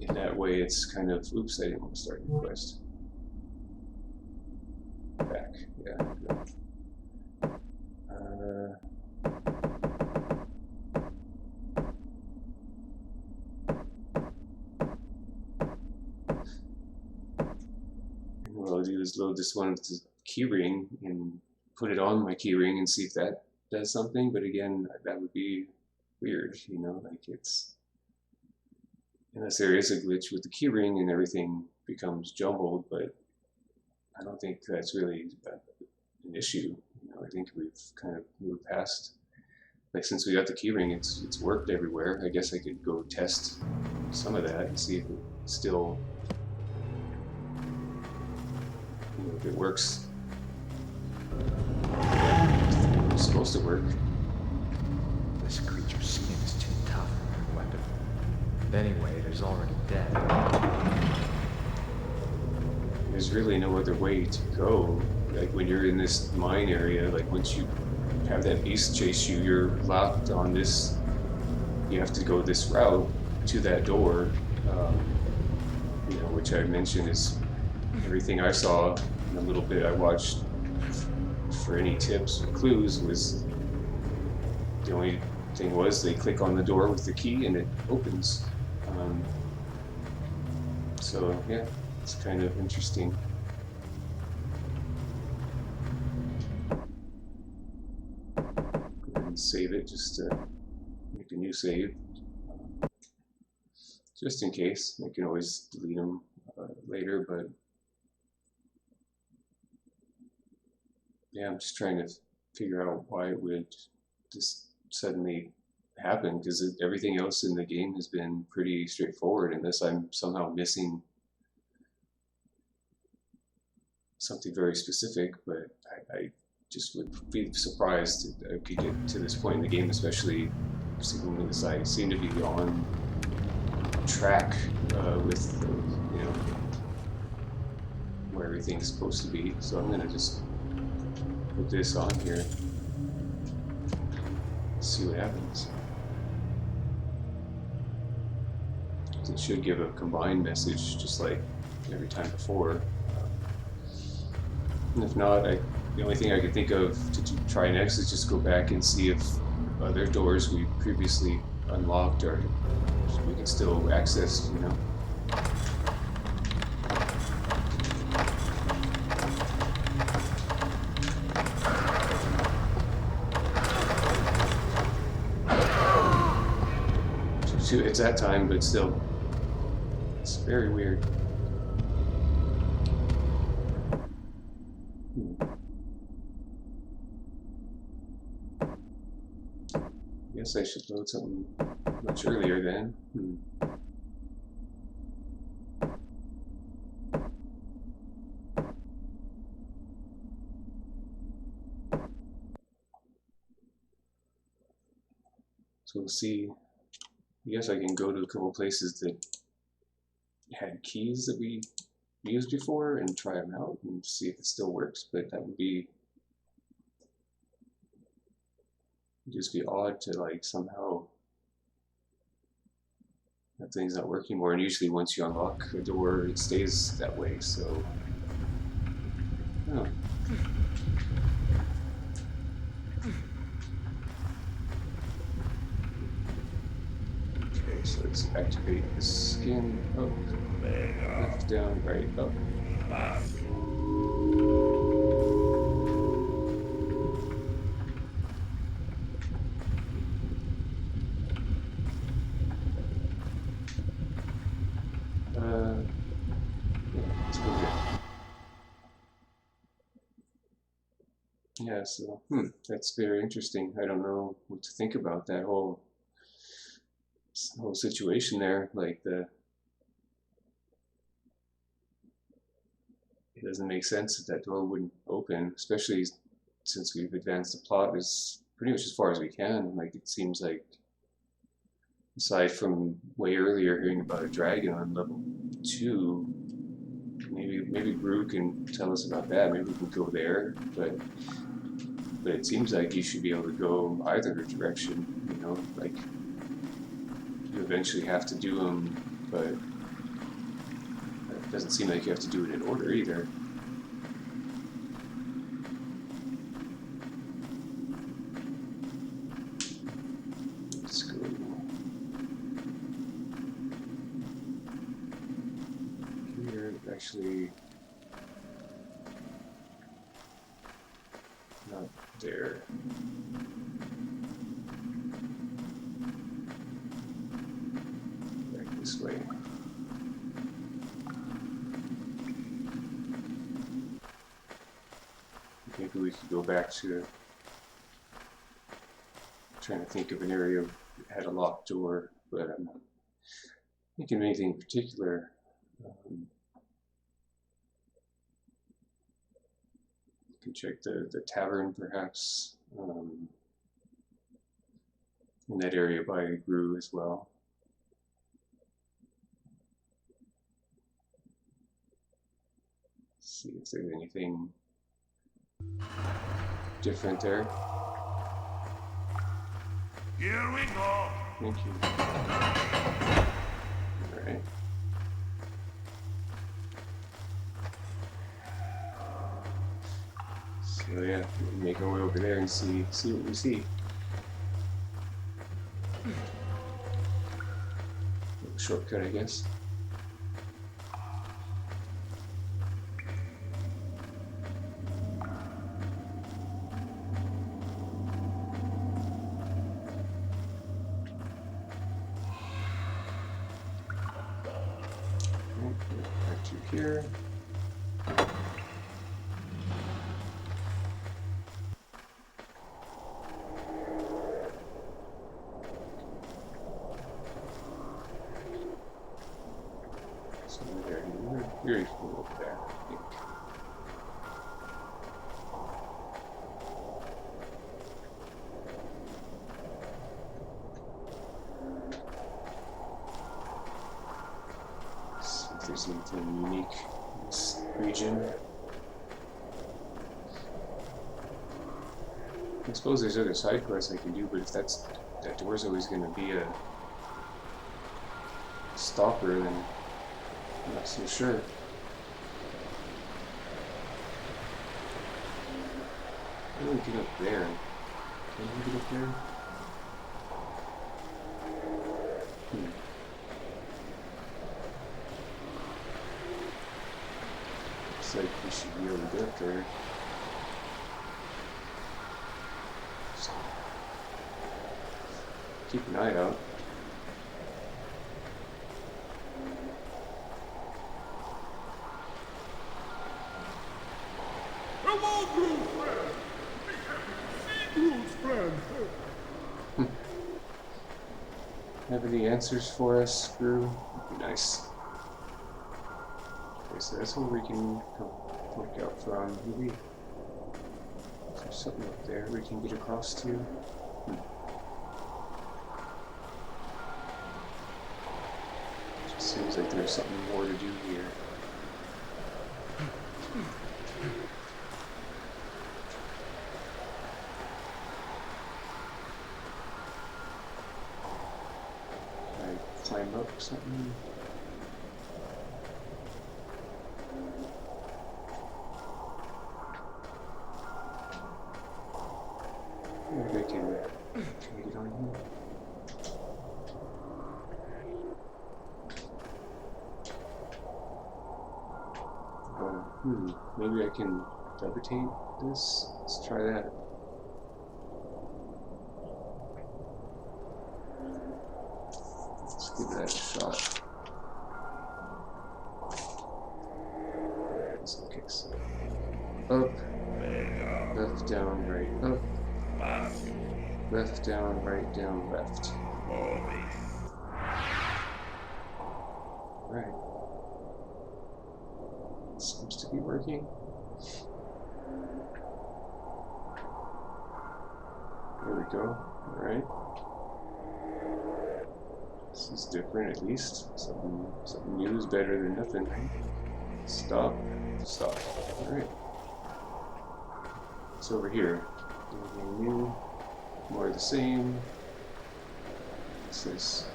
Speaker 1: in that way, it's kind of. Oops! I didn't want to start the quest. Back. Yeah. No. What I'll do is load this one with the keyring and put it on my keyring and see if that does something. But again, that would be weird, you know, like it's, unless there is a glitch with the keyring and everything becomes jumbled, but I don't think that's really an issue. You know, I think we've kind of moved past, like, since we got the keyring, it's worked everywhere. I guess I could go test some of that and see if it still, you know, if it works. It's supposed to work.
Speaker 4: This creature's skin is too tough for a weapon. But anyway, it is already dead.
Speaker 1: There's really no other way to go. Like, when you're in this mine area, like, once you have that beast chase you, you're locked on this. You have to go this route to that door, you know, which I mentioned is everything I saw in a little bit I watched for any tips or clues was the only thing was they click on the door with the key and it opens. So yeah, it's kind of interesting. Go ahead and save it just to make a new save. Just in case. I can always delete them later, but yeah, I'm just trying to figure out why it would just suddenly happen, because everything else in the game has been pretty straightforward unless I'm somehow missing something very specific, but I just would be surprised that I could get to this point in the game, especially seeing as I seem to be on track with you know, where everything's supposed to be. So I'm gonna just put this on here, see what happens. It should give a combined message just like every time before. And if not, the only thing I could think of to try next is just go back and see if other doors we previously unlocked or we can still access, you know. It's that time, but still, it's very weird. Guess I should load something much earlier then. So we'll see. I guess I can go to a couple places that had keys that we used before and try them out and see if it still works, but that would be just be odd to like somehow that thing's not working more, and usually once you unlock a door it stays that way, so oh. Okay, so let's activate the skin. Oh, left, down, right, up. Yeah, so that's very interesting. I don't know what to think about that whole situation there. Like it doesn't make sense that door wouldn't open, especially since we've advanced the plot as pretty much as far as we can. Like it seems like, aside from way earlier hearing about a dragon on level 2, maybe Brew can tell us about that. Maybe we can go there, but it seems like you should be able to go either direction, you know, like you eventually have to do them, but it doesn't seem like you have to do it in order either. Let's go here, actually not there. Back this way. Maybe we could go back to trying to think of an area that had a locked door, but I'm not thinking of anything in particular. Can check the tavern perhaps, in that area by Gru as well. See if there's anything different there.
Speaker 3: Here we go.
Speaker 1: Thank you. Alright. Oh yeah, we can make our way over there and see what we see. A shortcut, I guess. Back to here. So there, very cool over there, I think. See if there's anything unique in this region. I suppose there's other side quests I can do, but if that door's always going to be a stopper, then I'm not so sure. How do we get up there? Can we get up there? Looks like we should be able to get up there. So, keep an eye out. Have any answers for us, Screw? Would be nice. Okay, so that's where we can look out from. Maybe there's something up there we can get across to. Just seems like there's something more to do here. Climb up something. Maybe I can we get on here? Maybe I can levitate this. Let's try that. Give that a shot. Okay, so up, left, down, right, up, left, down, right, down, left. Right. Seems to be working. There we go. Alright. This is different, at least. Something new is better than nothing, right? Stop. Stop. Alright. It's over here. Anything new? More of the same. What's this?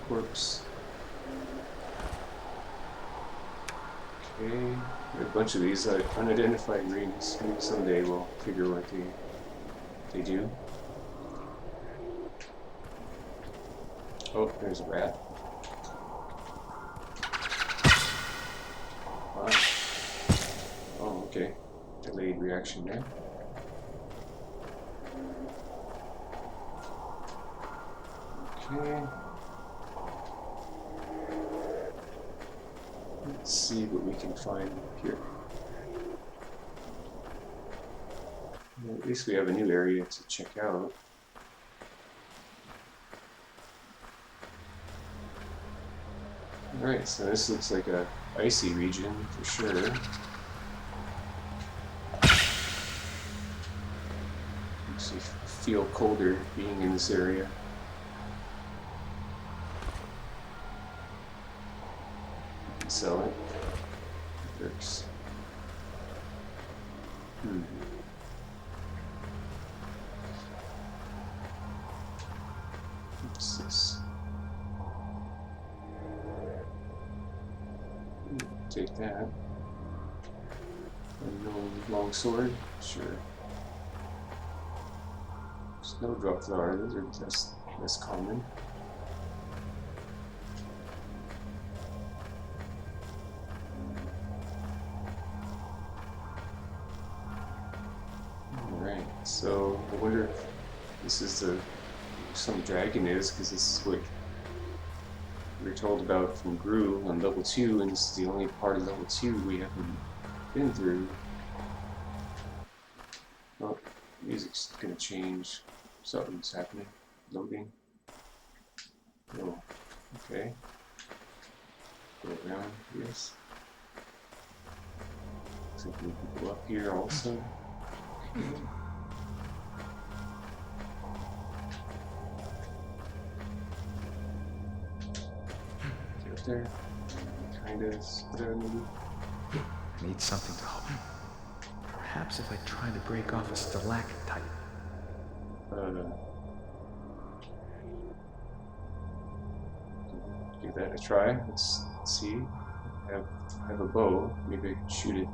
Speaker 1: Corpse. Okay. There are a bunch of these unidentified rings. Maybe someday we'll figure what they do. Oh, there's a rat. Wow. Oh, okay. Delayed reaction there. Okay. Let's see what we can find here. Well, at least we have a new area to check out. Alright, so this looks like a icy region for sure. Makes you feel colder being in this area. You can sell it. Works. What's this? Take that. long sword? Sure. Snowdrop flower, those are less common. Alright, so I wonder if this is some dragon is, because this is what we were told about from Gru on level 2, and this is the only part of level 2 we haven't been through. Oh, music's gonna change. Something's happening. Loading. Oh, okay. Go around, yes. Looks like we can go up here also. Get up there. Kind of, there maybe.
Speaker 4: I need something to help me. Perhaps if I try to break off a stalactite.
Speaker 1: Give that a try. Let's see. I have a bow. Maybe I can shoot it.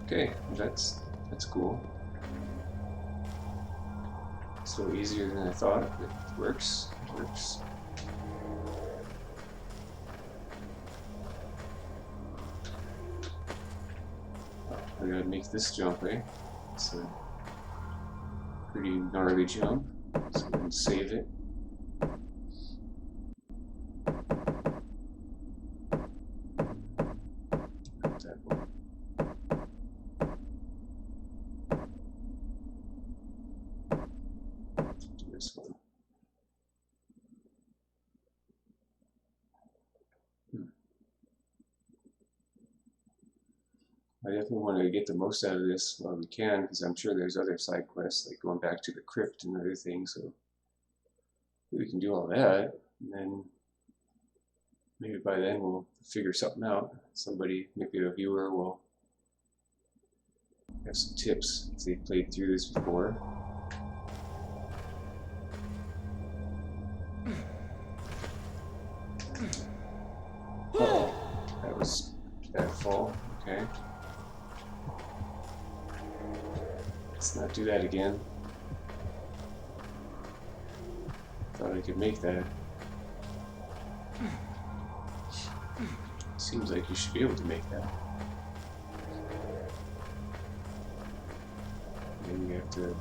Speaker 1: Okay, that's cool. So easier than I thought. It works. It works. I gotta make this jump, eh? It's a pretty gnarly jump. So we can save it. That one. Do this one. I definitely want to get the most out of this while we can, because I'm sure there's other side quests, like going back to the crypt and other things, so we can do all that, and then maybe by then we'll figure something out. Somebody, maybe a viewer, will have some tips if they've played through this before. Oh, that was a bad fall. Okay. Let's not do that again. Thought I could make that. Seems like you should be able to make that. Then you have to...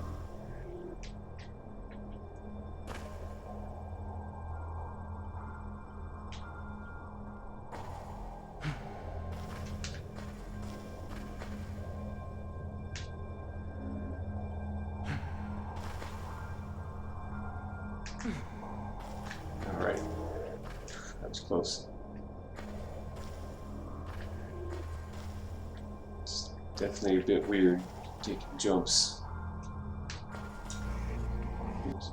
Speaker 1: Alright. That was close. It's definitely a bit weird taking jumps. Oops.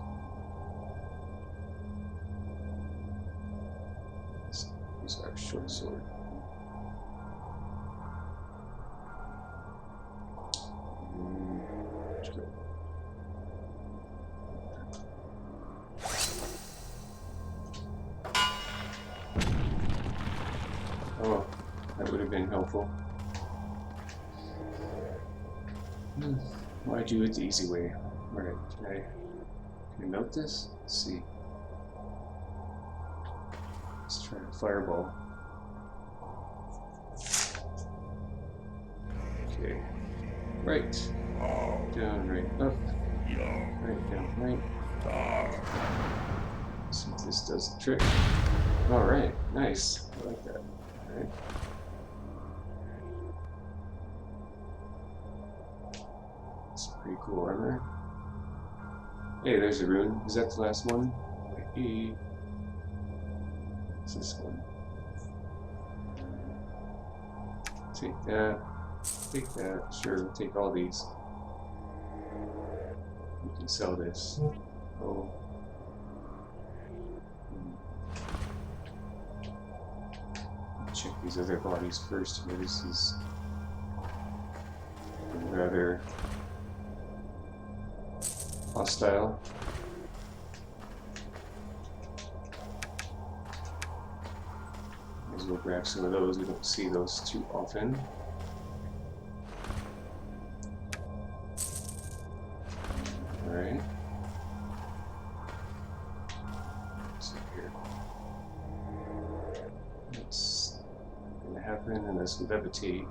Speaker 1: Let's use our short sword. Let's go. Oh, that would have been helpful. Why do it the easy way? Alright, can I melt this? Let's see. Let's try a fireball. Okay. Right. Down, right, up. Right, down, right. See if this does the trick. Alright, nice. I like that. Alright. It's pretty cool armor. Hey, there's a rune. Is that the last one? Might be. What's this one? Take that. Take that. Sure, we'll take all these. We can sell this. Oh. Check these other bodies first here. This is rather hostile. Might as well grab some of those. We don't see those too often. Alright. So here. What's gonna happen unless we levitate?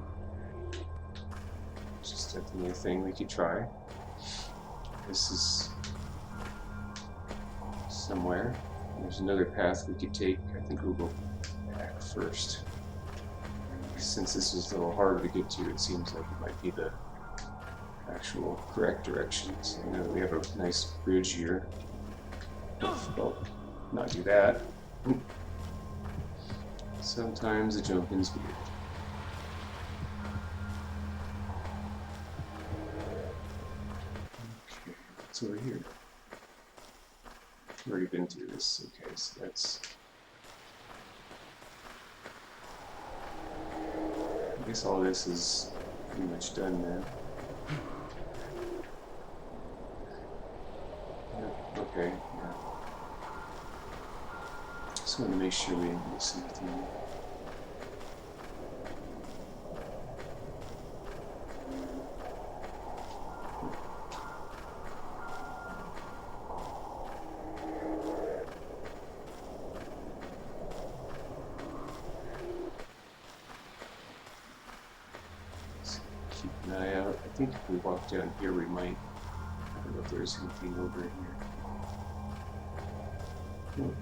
Speaker 1: It's just definitely a thing we could try. This is somewhere. There's another path we could take. I think we'll go back first. Since this is a little hard to get to, it seems like it might be the actual correct direction. So now we have a nice bridge here. Well, not do that. Sometimes the jumping's weird. Okay, what's over here? We've already been through this. Okay, so that's... I guess all this is pretty much done now. Yeah, okay, yeah. Just want to make sure we didn't miss anything. Keep an eye out. I think if we walk down here, we might. I don't know if there's anything over here. Oh.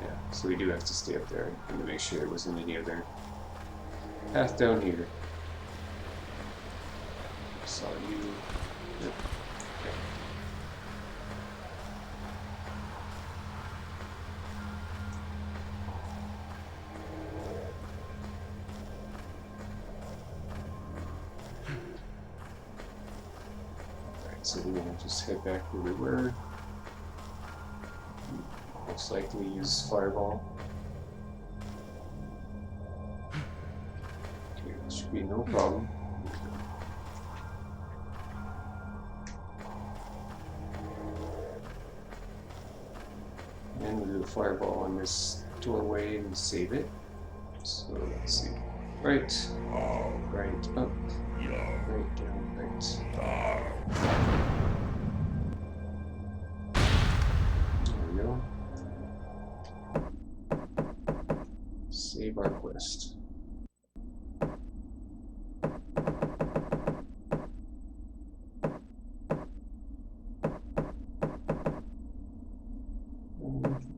Speaker 1: Yeah, so we do have to stay up there and make sure there wasn't any other path down here. Saw you. Yep. Okay. So we're going to just head back where we were. Most likely use Fireball. Okay, that should be no problem. And we'll do a Fireball on this doorway and save it. So let's see. Right. Right up. Right down. Right. There we go. Save our quest.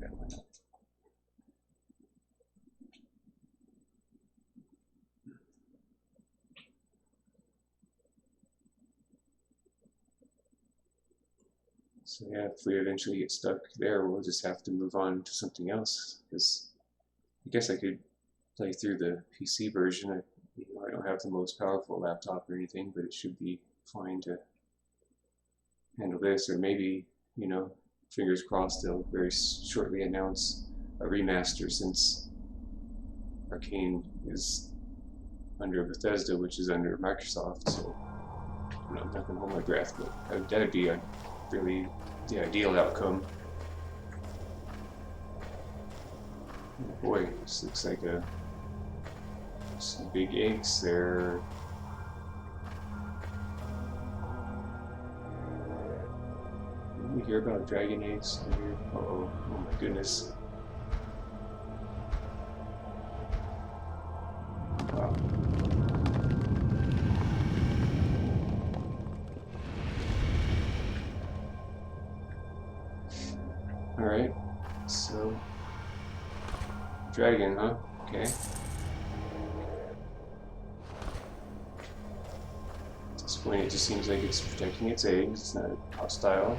Speaker 1: That went up. So yeah, if we eventually get stuck there, we'll just have to move on to something else. Because I guess I could play through the PC version. I don't have the most powerful laptop or anything, but it should be fine to handle this. Or maybe, you know, fingers crossed, they'll very shortly announce a remaster, since Arcane is under Bethesda, which is under Microsoft. So I'm not going to hold my breath, but that'd be a really the ideal outcome. Oh boy, this looks like some big eggs there. Did we hear about dragon eggs here? Uh-oh, oh my goodness. Wow. Alright, so dragon, huh? Okay. At this point, it just seems like it's protecting its eggs. It's not hostile.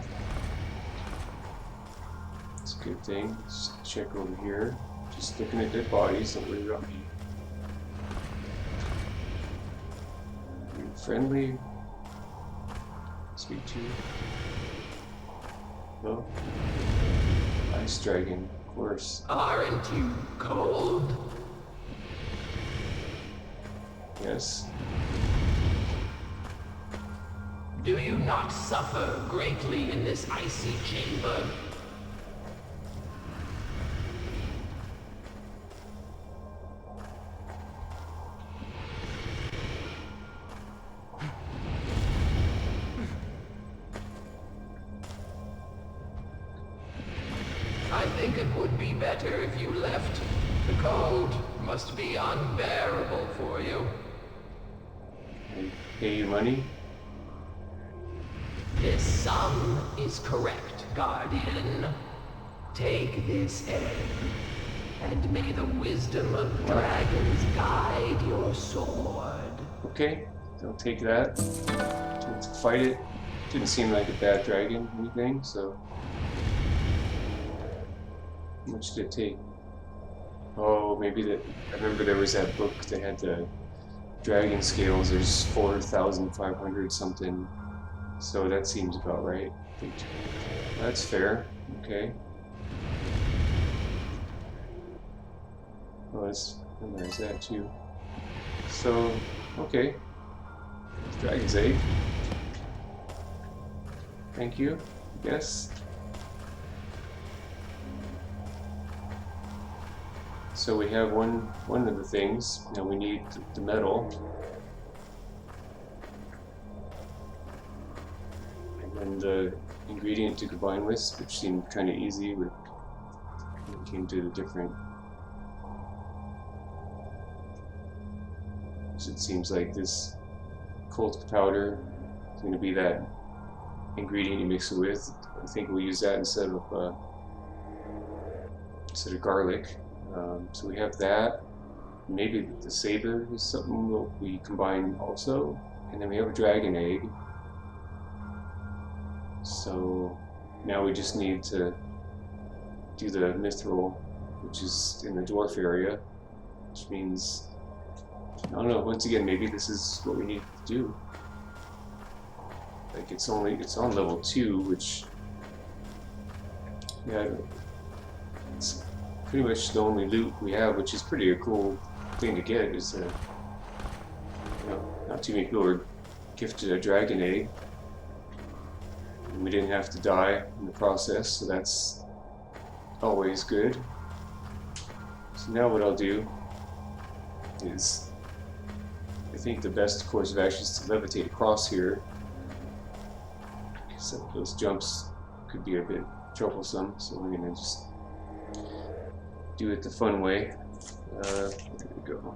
Speaker 1: It's a good thing. Let's check over here. Just looking at dead bodies. Don't worry about me. Are you friendly? Speak to you. No? Ice dragon, of course.
Speaker 5: Aren't you cold?
Speaker 1: Yes.
Speaker 5: Do you not suffer greatly in this icy chamber? I think it would be better if you left. The cold must be unbearable for you.
Speaker 1: I pay you money?
Speaker 5: This sum is correct, Guardian. Take this egg, and may the wisdom of dragons guide your sword.
Speaker 1: Okay, I'll take that. Let's fight it. Didn't seem like a bad dragon or anything, so. How much did it take? Oh, maybe that. I remember there was that book that had the dragon scales. There's 4,500 something. So that seems about right. I think that's fair. Okay. Oh, there's that too. So, okay. Dragon's egg. Thank you, I guess. So we have one of the things. Now we need the metal. And the ingredient to combine with, which seemed kind of easy when it came to the different. So it seems like this cold powder is going to be that ingredient you mix it with. I think we'll use that instead of garlic. So we have that. Maybe the saber is something we combine also, and then we have a dragon egg. So now we just need to do the mithril, which is in the dwarf area, which means, I don't know, once again, maybe this is what we need to do. Like it's on level 2, which, yeah, it's pretty much the only loot we have, which is pretty a cool thing to get, is not too many people are gifted a dragon egg. We didn't have to die in the process, so that's always good. So now what I'll do is, I think the best course of action is to levitate across here. So those jumps could be a bit troublesome, so we're going to just do it the fun way. There we go.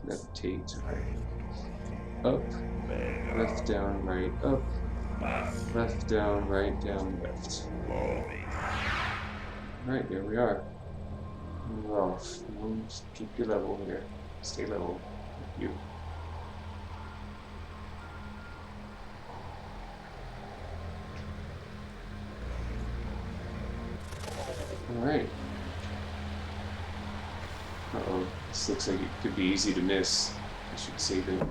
Speaker 1: Levitate, right. Up, left, down, right, up. Left, down, right, down, left. Alright, there we are. And we're off. Just keep your level here. Stay level. You. Alright. Uh-oh. This looks like it could be easy to miss. I should save it.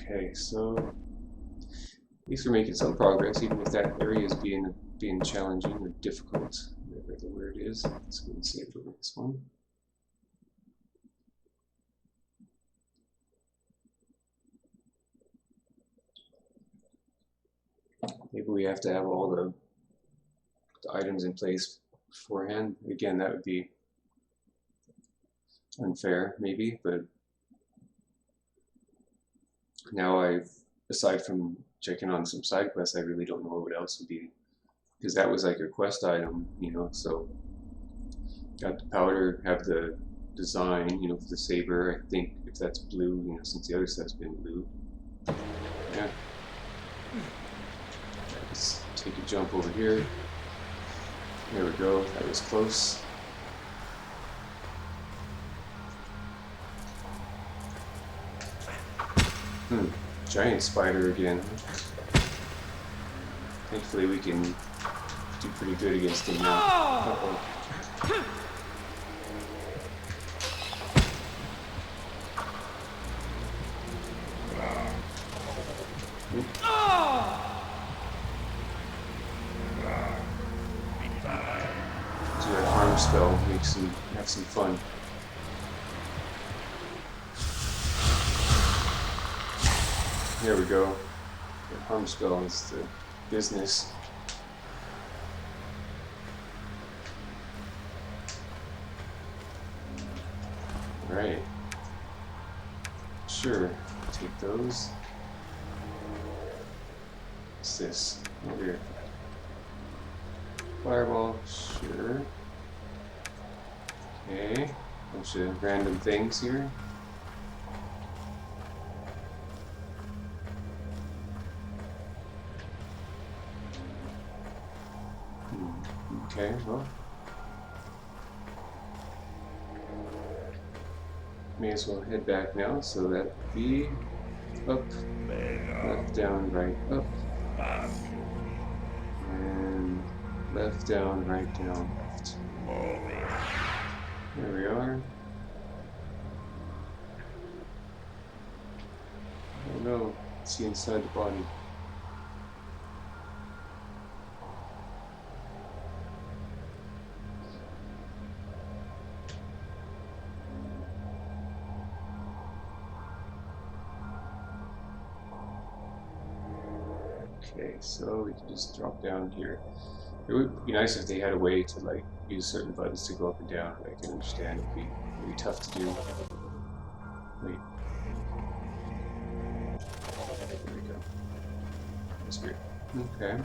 Speaker 1: Okay, so at least we're making some progress, even if that area is being challenging or difficult, whatever the word is. Let's go and save it over this one. Maybe we have to have all the items in place beforehand. Again, that would be unfair, maybe, but now aside from checking on some side quests, I really don't know what else would be, because that was like a quest item, so got the powder, have the design, for the saber. I think if that's blue, since the other stuff's been blue. Yeah. Let's take a jump over here. There we go, that was close. Giant spider again. Thankfully we can do pretty good against him now. Uh-oh. Do that arm spell, have some fun. There we go. The harm spell is the business. Alright. Sure. Take those. What's this? Over here. Fireball. Sure. Okay. Bunch of random things here. Okay, well. May as well head back now, so that would be up, left, down, right, up, and left, down, right, down, left. There we are. Oh no, see inside the body. Okay, so we can just drop down here. It would be nice if they had a way to like use certain buttons to go up and down. I can understand it'd be really tough to do. Wait. There we go. That's weird. Okay.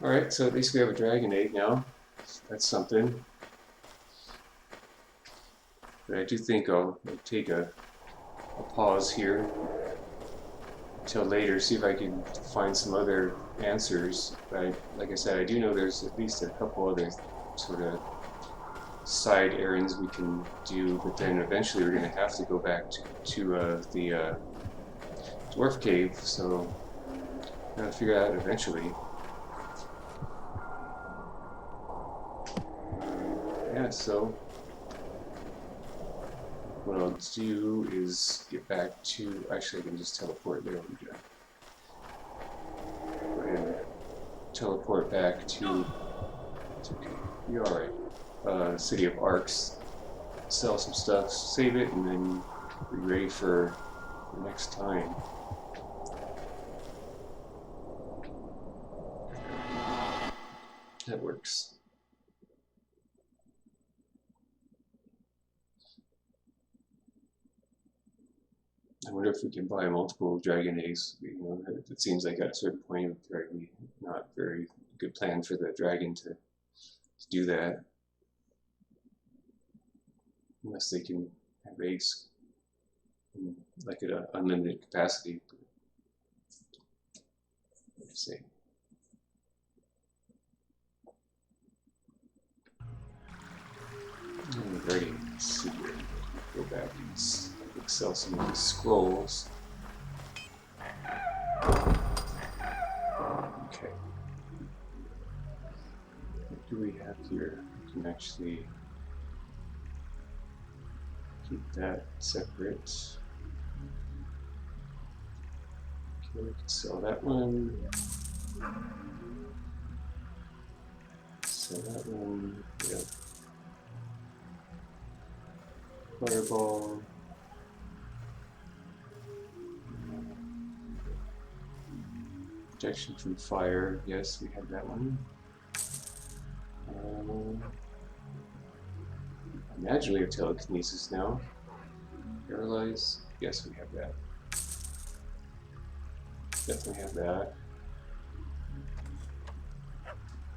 Speaker 1: Alright, so at least we have a dragon egg now. That's something. But I do think I'll take a pause here until later, see if I can find some other answers. But like I said, I do know there's at least a couple other sort of side errands we can do, but then eventually we're going to have to go back to the dwarf cave, so I'm going to figure that out eventually. Yeah, so what I'll do is get back to, actually I can just teleport there. Go ahead and teleport back to, it's okay, you're alright, city of Arx, sell some stuff, save it, and then be ready for the next time. That works. I wonder if we can buy multiple dragon eggs. You know, it seems like at a certain point it would probably not very good plan for the dragon to do that. Unless they can have eggs in, like at an unlimited capacity. Let's see. Alrighty, let's see here. Go back and sell some of these scrolls. Okay. What do we have here? We can actually keep that separate. Okay, we can sell that one. Sell that one. Yep. Fireball. Protection from fire. Yes, we have that one. I imagine we have telekinesis now. Paralyze. Yes, we have that. Definitely have that. I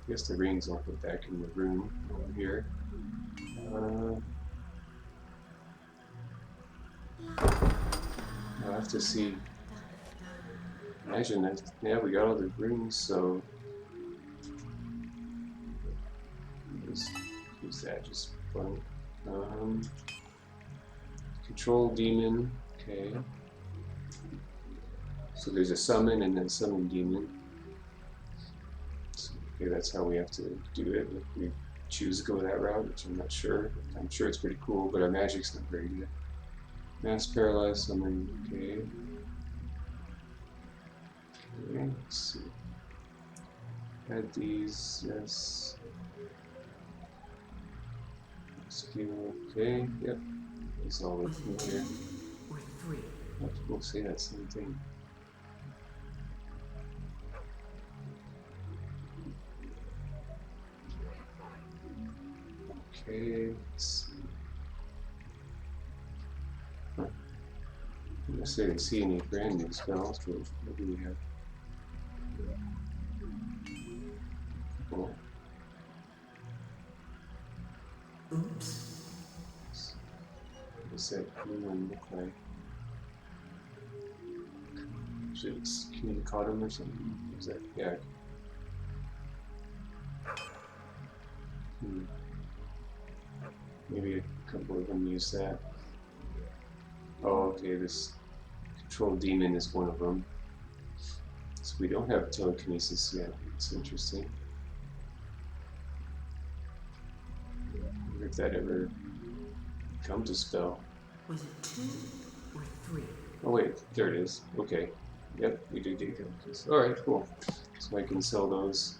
Speaker 1: guess the rings I'll put back in the room over here. I'll have to see. Imagine that. Yeah, we got all the rings, so just use that. Just fun. Control demon. Okay. So there's a summon and then summon demon. So, okay, that's how we have to do it. If we choose to go that route, which I'm not sure. I'm sure it's pretty cool, but our magic's not very good. Mass paralyze summon. Okay. Okay, let's see. Add these, yes. Skill, okay, yep. It's all
Speaker 6: Was
Speaker 1: in
Speaker 6: it
Speaker 1: here.
Speaker 6: 2 or 3?
Speaker 1: What people say that same thing. Okay, let's see. Huh. I don't necessarily see any brand new spells, but what do we have? Cool.
Speaker 6: Oops.
Speaker 1: What does that blue one look like? Is it communicatum or something? Is that, yeah. Maybe a couple of them use that. Oh, okay, this control demon is one of them. So we don't have telekinesis yet. It's interesting. I wonder if that ever becomes a spell.
Speaker 6: Was it 2 or 3?
Speaker 1: Oh wait, there it is. Okay. Yep, we do telekinesis. Alright, cool. So I can sell those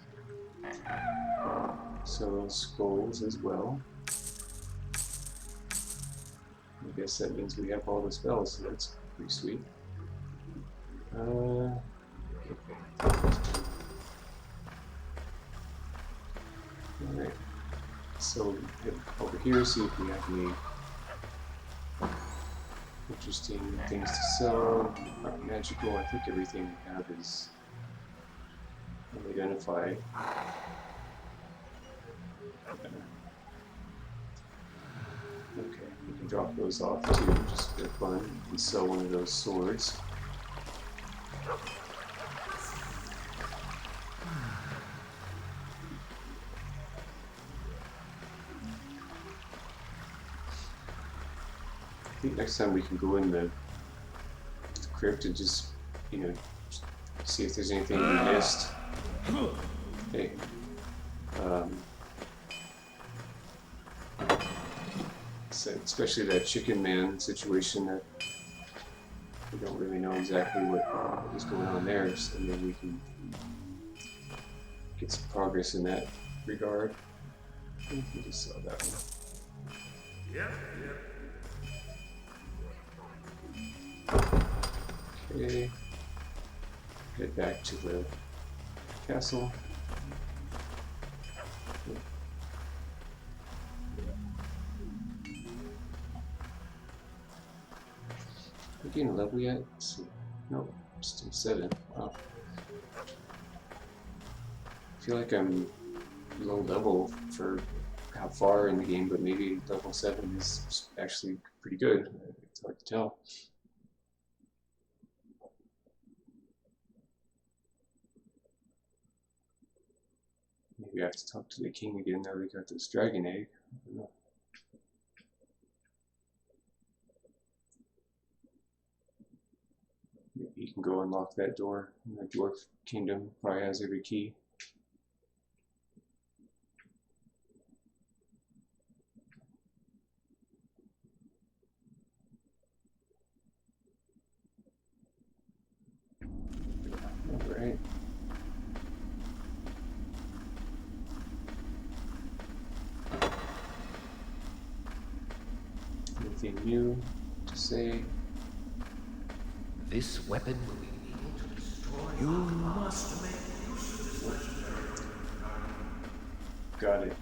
Speaker 1: scrolls as well. I guess that means we have all the spells, so that's pretty sweet. Okay. Alright. So hit over here, see if we have any interesting things to sell. Not magical. I think everything we have is unidentified. Okay, we can drop those off too, just for fun. We can sell one of those swords. I think next time we can go in the crypt and just, you know, see if there's anything we missed. Hey. So especially that chicken man situation that we don't really know exactly what is going on there, so maybe we can get some progress in that regard. I think we just saw that one.
Speaker 3: Yep.
Speaker 1: Okay. Head back to the castle. Are we getting a level yet? Let's see. Nope, still 7. Wow. I feel like I'm low level for how far in the game, but maybe level 7 is actually pretty good. It's hard to tell. Maybe I have to talk to the king again now we got this dragon egg. I don't know. Maybe you can go unlock that door. The dwarf kingdom probably has every key. Alright. Anything new to say?
Speaker 5: This weapon will be able to destroy.
Speaker 3: You must make use of this legendary.
Speaker 1: Got it.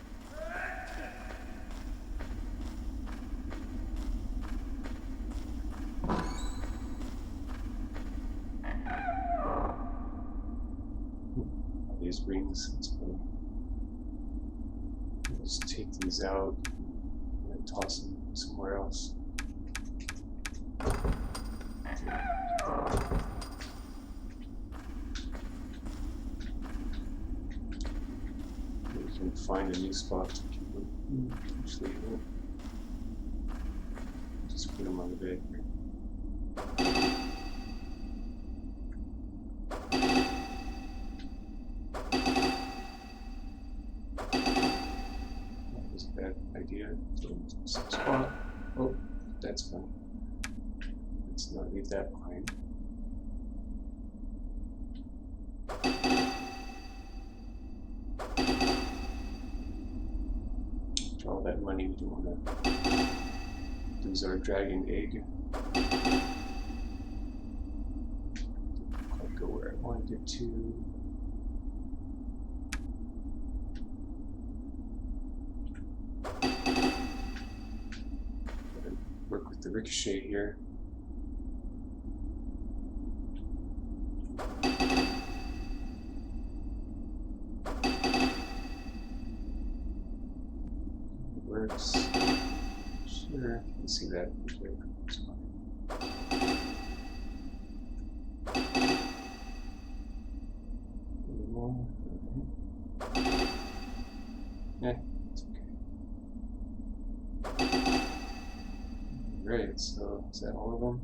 Speaker 1: These rings, that's funny. Just take these out and then toss them somewhere else. We can find a new spot to keep them. Actually, just put them on the bed here. That was a bad idea. Some spot. Oh, that's funny. Let's not leave that behind. After all that money, we don't want to lose our dragon egg. Quite go where I wanted it to. Work with the ricochet here. It works. Sure, you can see that. Okay, it's fine. Yeah, it's okay. Right, so is that all of them?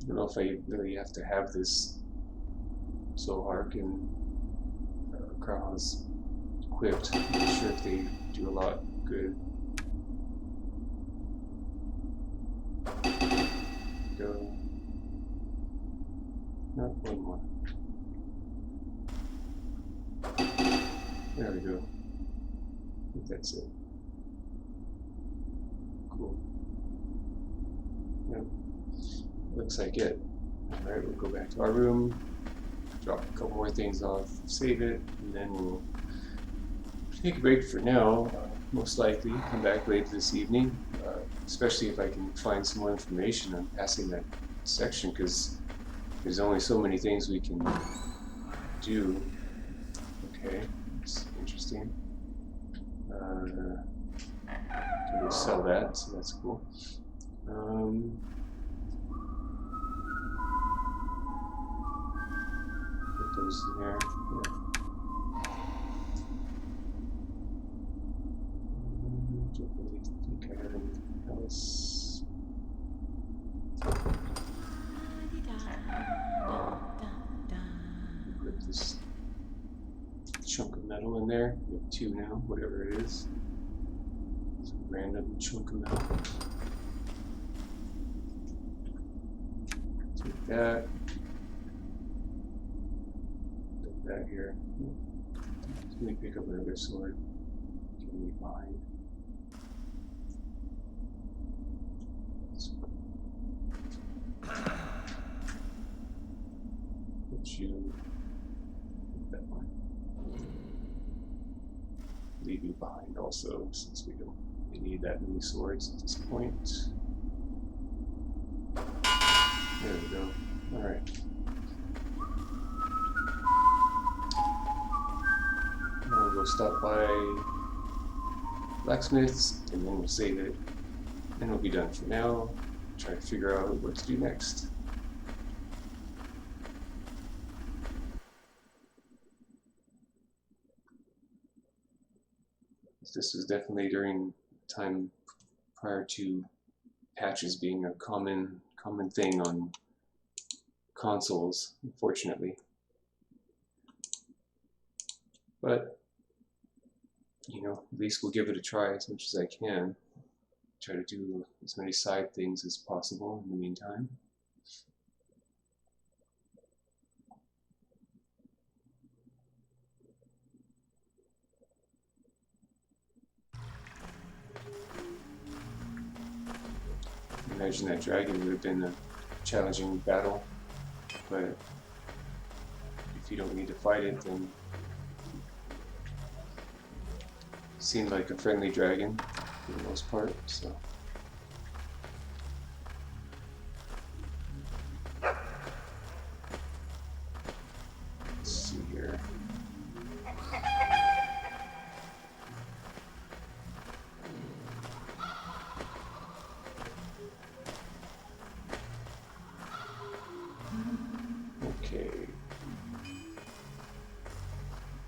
Speaker 1: I don't know if I really have to have this Zohark and Krah's equipped. I'm not sure if they do a lot good. Go. No, one more. There we go. I think that's it. Cool. Yep. Looks like it. Alright, we'll go back to our room, drop a couple more things off, save it, and then we'll take a break for now. Most likely come back later this evening, especially if I can find some more information on passing that section, because there's only so many things we can do. Okay, that's interesting. Can we sell that? So that's cool. Put those in there. Yeah. Don't really think I have anything else. Put this chunk of metal in there. We have 2 now, whatever it is. Some random chunk of metal. Take that. Put that here. Let me pick up another sword. Can we find? Put you. That one. Leave you behind also, since we don't really need that many swords at this point. There we go. Alright. Now we'll go stop by blacksmiths, and then we'll save it. And we'll be done for now. Try to figure out what to do next. This was definitely during time prior to patches being a common thing on consoles, unfortunately. But you know, at least we'll give it a try as much as I can. Try to do as many side things as possible in the meantime. Imagine that dragon would have been a challenging battle, but if you don't need to fight it, then it seemed like a friendly dragon for the most part, so. Let's see here. Okay.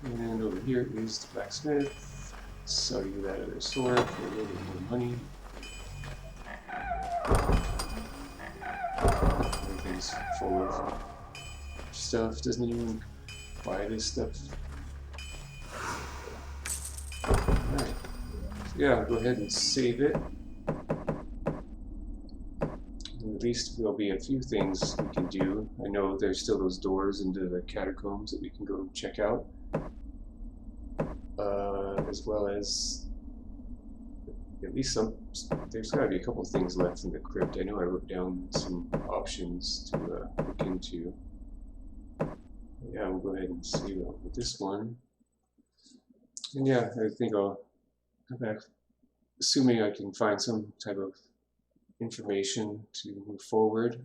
Speaker 1: And over here is the blacksmith. Sell you that other sword for a little bit more money. Everything's full of stuff. Doesn't even buy this stuff. Alright. So yeah, I'll go ahead and save it. At least there'll be a few things we can do. I know there's still those doors into the catacombs that we can go check out. As well as at least some. There's got to be a couple of things left in the crypt. I know I wrote down some options to look into. Yeah, we'll go ahead and see with this one. And yeah, I think I'll come back, assuming I can find some type of information to move forward.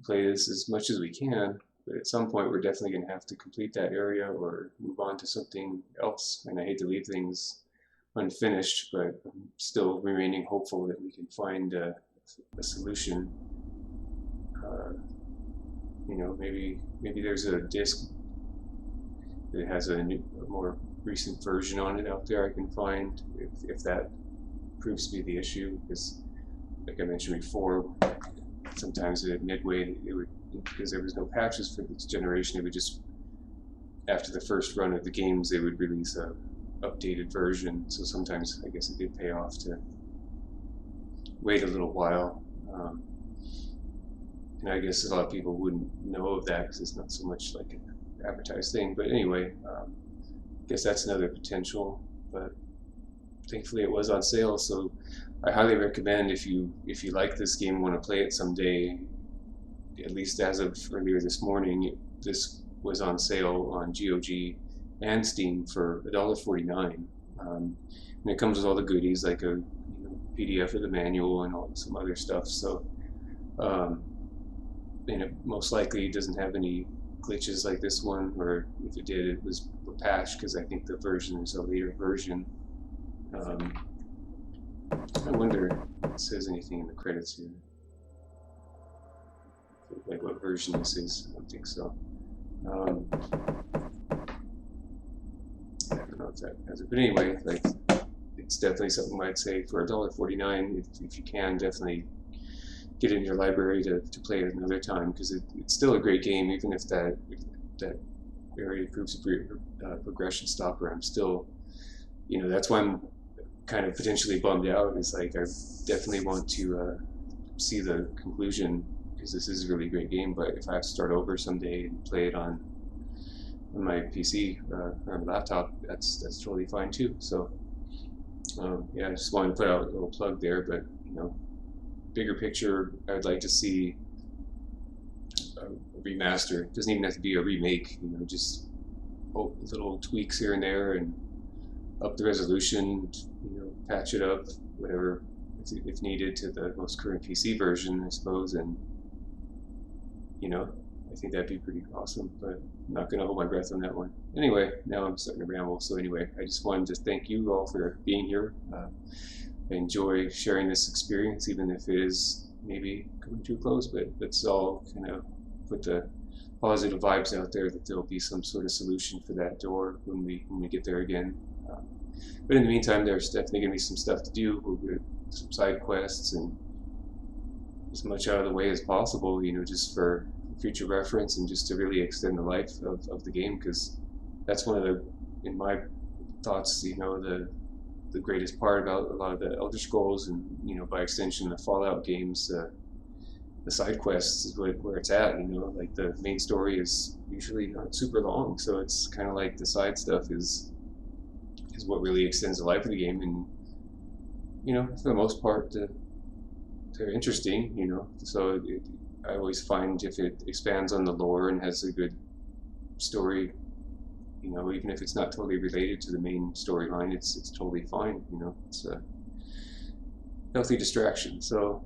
Speaker 1: Play this as much as we can, but at some point we're definitely going to have to complete that area or move on to something else. And I hate to leave things unfinished, but I'm still remaining hopeful that we can find a solution. You know, maybe there's a disc that has a more recent version on it out there I can find, if that proves to be the issue, because like I mentioned before, sometimes at midway it would, because there was no patches for this generation, it would just, after the first run of the games, they would release a updated version. So sometimes I guess it did pay off to wait a little while. And I guess a lot of people wouldn't know of that because it's not so much like an advertised thing. But anyway, I guess that's another potential. But thankfully it was on sale, so I highly recommend, if you like this game and want to play it someday, at least as of earlier this morning, this was on sale on GOG and Steam for $1.49. And it comes with all the goodies, like a PDF of the manual and some other stuff. So, and it most likely doesn't have any glitches like this one, or if it did, it was patched, because I think the version is a later version. I wonder if it says anything in the credits here, like what version this is. I don't think so. I don't know if that has it, but anyway, like, it's definitely something I'd say for $1.49, if you can, definitely get it in your library to play it another time, because it's still a great game, even if that area proves a progression stopper. I'm still, you know, that's why I'm kind of potentially bummed out. It's like I definitely want to see the conclusion, because this is a really great game. But if I have to start over someday and play it on my PC or on my laptop, that's totally fine too. So yeah, I just wanted to put out a little plug there. But you know, bigger picture, I'd like to see a remaster. It doesn't even have to be a remake. You know, just little tweaks here and there, and up the resolution. You know, patch it up, whatever, if needed, to the most current PC version, I suppose. And you know, I think that'd be pretty awesome. But I'm not going to hold my breath on that one. Anyway, now I'm starting to ramble. So anyway, I just wanted to thank you all for being here. I enjoy sharing this experience, even if it is maybe coming to a close, but let's all kind of put the positive vibes out there that there'll be some sort of solution for that door when we get there again. But in the meantime, there's definitely going to be some stuff to do. We'll get some side quests and as much out of the way as possible, you know, just for future reference and just to really extend the life of the game, because that's one of the, in my thoughts, you know, the greatest part about a lot of the Elder Scrolls, and you know, by extension the Fallout games, the side quests is where it's at. You know, like the main story is usually not super long, so it's kind of like the side stuff is what really extends the life of the game. And you know, for the most part, they're interesting. You know, so I always find if it expands on the lore and has a good story, you know, even if it's not totally related to the main storyline, it's totally fine. You know, it's a healthy distraction. So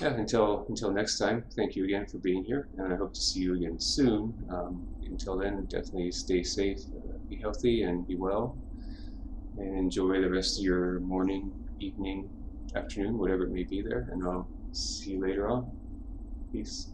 Speaker 1: yeah, until next time, thank you again for being here, and I hope to see you again soon. Until then, definitely stay safe, be healthy, and be well, and enjoy the rest of your morning, evening, afternoon, whatever it may be there, and I'll see you later on. Peace.